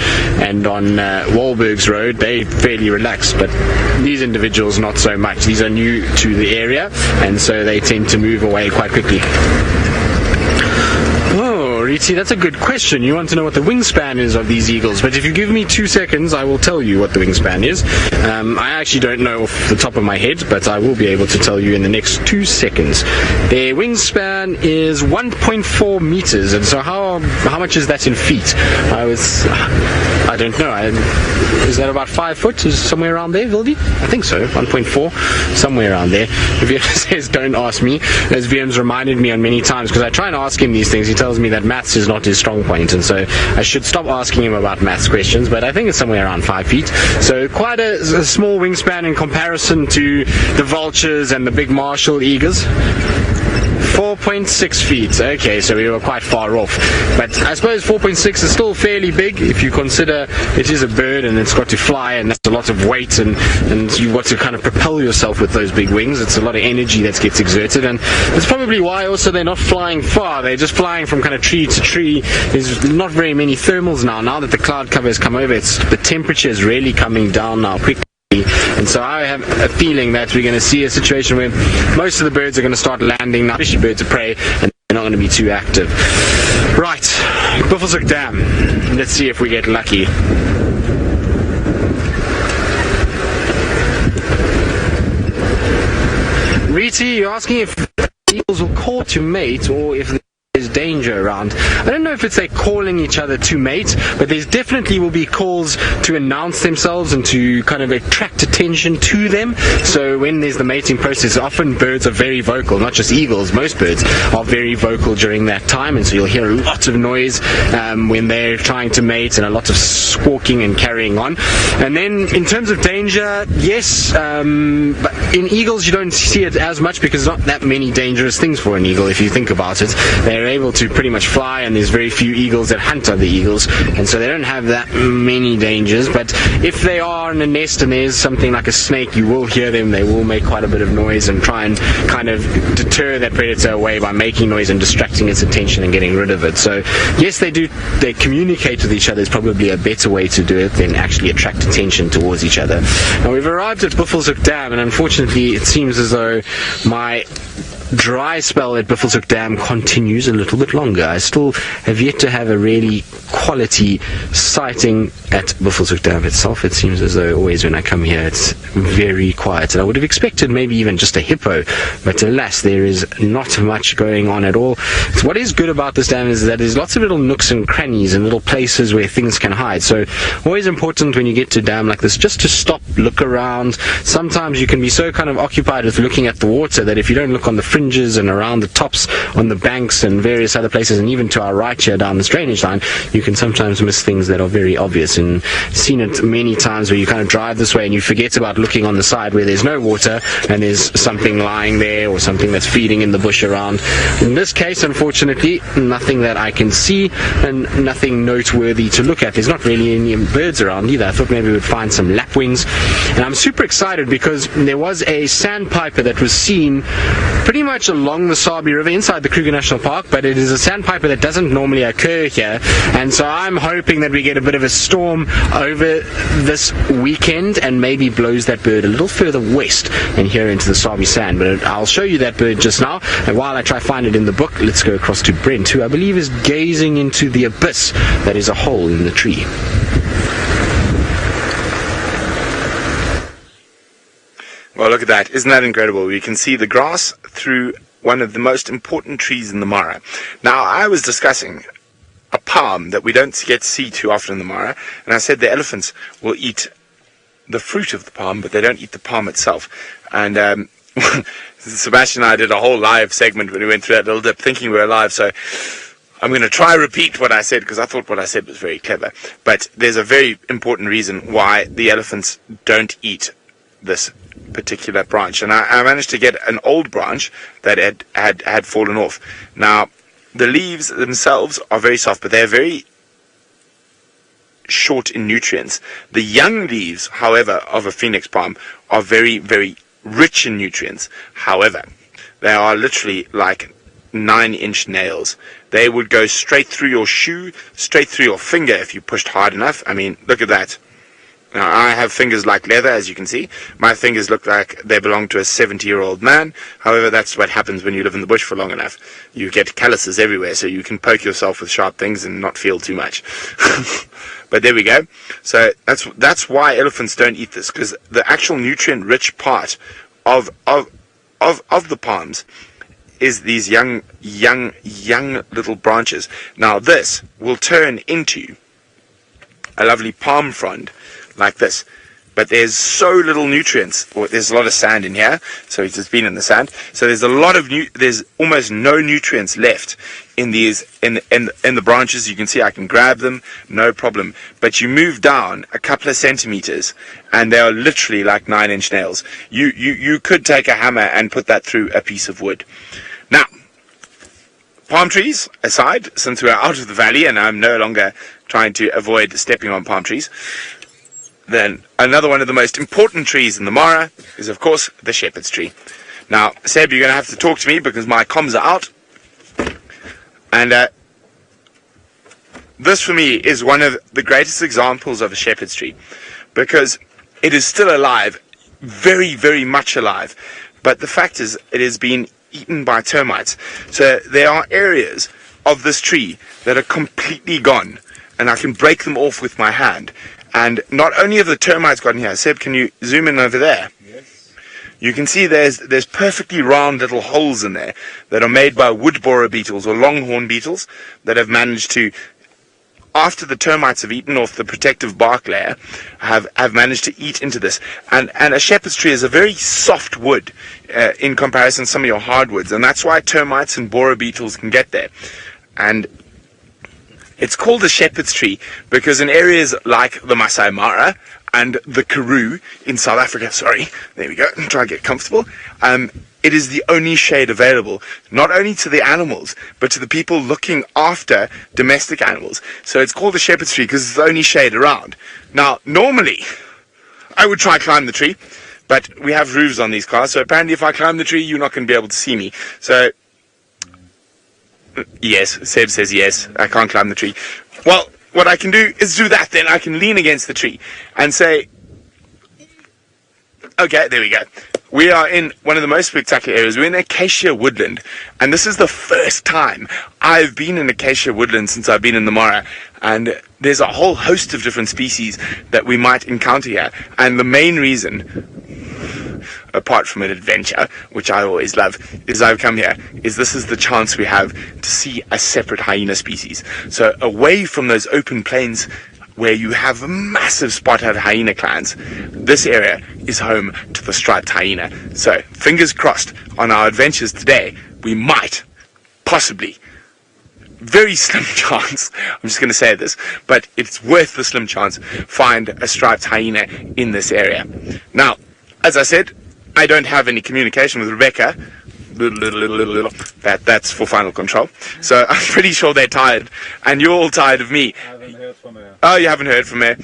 on Wahlberg's road, they fairly relaxed, but these individuals not so much. These are new to the area, and so they tend to move away quite quickly. Oh, Riti, that's a good question. You want to know what the wingspan is of these eagles, but if you give me 2 seconds, I will tell you what the wingspan is. I actually don't know off the top of my head, but I will be able to tell you in the next 2 seconds. Their wingspan is 1.4 meters, and so how much is that in feet? I don't know. Is that about 5 foot? Is somewhere around there, Vildi? I think so. 1.4, somewhere around there. VM says, don't ask me, as VM's reminded me on many times, because I try and ask him these things. He tells me that maths is not his strong point, and so I should stop asking him about maths questions, but I think it's somewhere around 5 feet. So quite a small wingspan in comparison to the vultures and the big martial eagles. 4.6 feet. Okay, so we were quite far off. But I suppose 4.6 is still fairly big if you consider it is a bird and it's got to fly, and that's a lot of weight, and you've got to kind of propel yourself with those big wings. It's a lot of energy that gets exerted, and that's probably why also they're not flying far. They're just flying from kind of tree to tree. There's not very many thermals now. Now that the cloud cover has come over, the temperature is really coming down now quickly. And so I have a feeling that we're going to see a situation where most of the birds are going to start landing now, especially birds of prey, and they're not going to be too active. Right, Buffelshoek Dam. Let's see if we get lucky. Riti, you're asking if eagles will call to mate or if there's danger around. I don't know if it's they calling each other to mate, but there's definitely will be calls to announce themselves and to kind of attract attention to them. So when there's the mating process, often birds are very vocal, not just eagles, most birds are very vocal during that time, and so you'll hear a lot of noise when they're trying to mate, and a lot of squawking and carrying on. And then in terms of danger, yes, but in eagles you don't see it as much because there's not that many dangerous things for an eagle if you think about it. They're able to pretty much fly, and there's very few eagles that hunt other eagles, and so they don't have that many dangers. But if they are in a nest and there's something like a snake, you will hear them. They will make quite a bit of noise and try and kind of deter that predator away by making noise and distracting its attention and getting rid of it. So yes, they communicate with each other. Is probably a better way to do it than actually attract attention towards each other. Now we've arrived at Buffelshoek Dam, and unfortunately it seems as though my dry spell at Buffelshoek Dam continues a little bit longer. I still have yet to have a really quality sighting at Buffelshoek Dam itself. It seems as though always when I come here it's very quiet, and I would have expected maybe even just a hippo, but alas, there is not much going on at all. So what is good about this dam is that there's lots of little nooks and crannies and little places where things can hide. So always important when you get to a dam like this just to stop, look around. Sometimes you can be so kind of occupied with looking at the water that if you don't look on the fringes and around the tops, on the banks and various other places, and even to our right here down this drainage line, you can sometimes miss things that are very obvious. And seen it many times where you kind of drive this way and you forget about looking on the side where there's no water and there's something lying there or something that's feeding in the bush around. In this case, unfortunately, nothing that I can see and nothing noteworthy to look at. There's not really any birds around either. I thought maybe we'd find some lapwings, and I'm super excited because there was a sandpiper that was seen pretty much along the Sabi River inside the Kruger National Park, but it is a sandpiper that doesn't normally occur here, and so I'm hoping that we get a bit of a storm over this weekend and maybe blows that bird a little further west and here into the Sabi sand. But I'll show you that bird just now, and while I try to find it in the book, let's go across to Brent, who I believe is gazing into the abyss that is a hole in the tree. Well, look at that. Isn't that incredible? We can see the grass through one of the most important trees in the Mara. Now, I was discussing a palm that we don't get to see too often in the Mara, and I said the elephants will eat the fruit of the palm, but they don't eat the palm itself. And Sebastian and I did a whole live segment when we went through that little dip thinking we were live, so I'm going to try repeat what I said because I thought what I said was very clever. But there's a very important reason why the elephants don't eat this particular branch, and I managed to get an old branch that had fallen off. Now, the leaves themselves are very soft, but they're very short in nutrients. The young leaves, however, of a phoenix palm are very, very rich in nutrients. However, they are literally like 9-inch nails. They would go straight through your shoe, straight through your finger if you pushed hard enough. I mean, look at that. Now, I have fingers like leather, as you can see. My fingers look like they belong to a 70-year-old man. However, that's what happens when you live in the bush for long enough. You get calluses everywhere, so you can poke yourself with sharp things and not feel too much. But there we go. So that's why elephants don't eat this, because the actual nutrient-rich part of the palms is these young little branches. Now, this will turn into a lovely palm frond like this, but there's so little nutrients. Well, there's a lot of sand in here, so it's just been in the sand. So there's a lot of there's almost no nutrients left in these in the branches. You can see I can grab them, no problem. But you move down a couple of centimeters, and they are literally like 9-inch nails. You could take a hammer and put that through a piece of wood. Now, palm trees aside, since we're out of the valley and I'm no longer trying to avoid stepping on palm trees, then another one of the most important trees in the Mara is, of course, the shepherd's tree. Now, Seb, you're going to have to talk to me because my comms are out. And this, for me, is one of the greatest examples of a shepherd's tree because it is still alive, very, very much alive. But the fact is, it has been eaten by termites. So there are areas of this tree that are completely gone, and I can break them off with my hand. And not only have the termites gotten here, Seb, can you zoom in over there? Yes. You can see there's perfectly round little holes in there that are made by wood borer beetles or longhorn beetles that have managed to, after the termites have eaten off the protective bark layer, have managed to eat into this. And a shepherd's tree is a very soft wood in comparison to some of your hardwoods, and that's why termites and borer beetles can get there. And it's called a shepherd's tree because in areas like the Masai Mara and the Karoo in South Africa, there we go, try to get comfortable, it is the only shade available, not only to the animals, but to the people looking after domestic animals. So it's called a shepherd's tree because it's the only shade around. Now, normally, I would try to climb the tree, but we have roofs on these cars, so apparently if I climb the tree, you're not going to be able to see me. So, yes, Seb says yes, I can't climb the tree. Well, what I can do is do that then. I can lean against the tree and say, okay, there we go. We are in one of the most spectacular areas. We're in acacia woodland, and this is the first time I've been in acacia woodland since I've been in the Mara, and there's a whole host of different species that we might encounter here, and the main reason, apart from an adventure, which I always love, is I've come here, is this is the chance we have to see a separate hyena species. So away from those open plains where you have massive spotted hyena clans, this area is home to the striped hyena. So fingers crossed on our adventures today, we might, possibly, very slim chance, I'm just going to say this, but it's worth the slim chance, find a striped hyena in this area. Now, as I said, I don't have any communication with Rebecca. That's for final control. So I'm pretty sure they're tired, and you're all tired of me. I haven't heard from her. Oh, you haven't heard from her?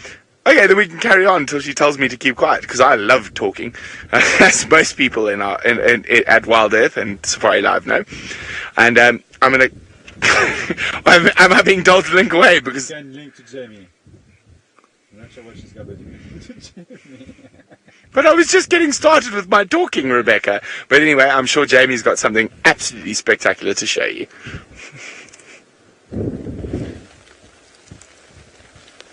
Okay, then we can carry on until she tells me to keep quiet, because I love talking, as most people at Wild Earth and Safari Live know. And I'm gonna, I'm being told to link away because. You can link to Jamie. I'm not sure what she's got to do to Jamie. But I was just getting started with my talking, Rebecca. But anyway, I'm sure Jamie's got something absolutely spectacular to show you.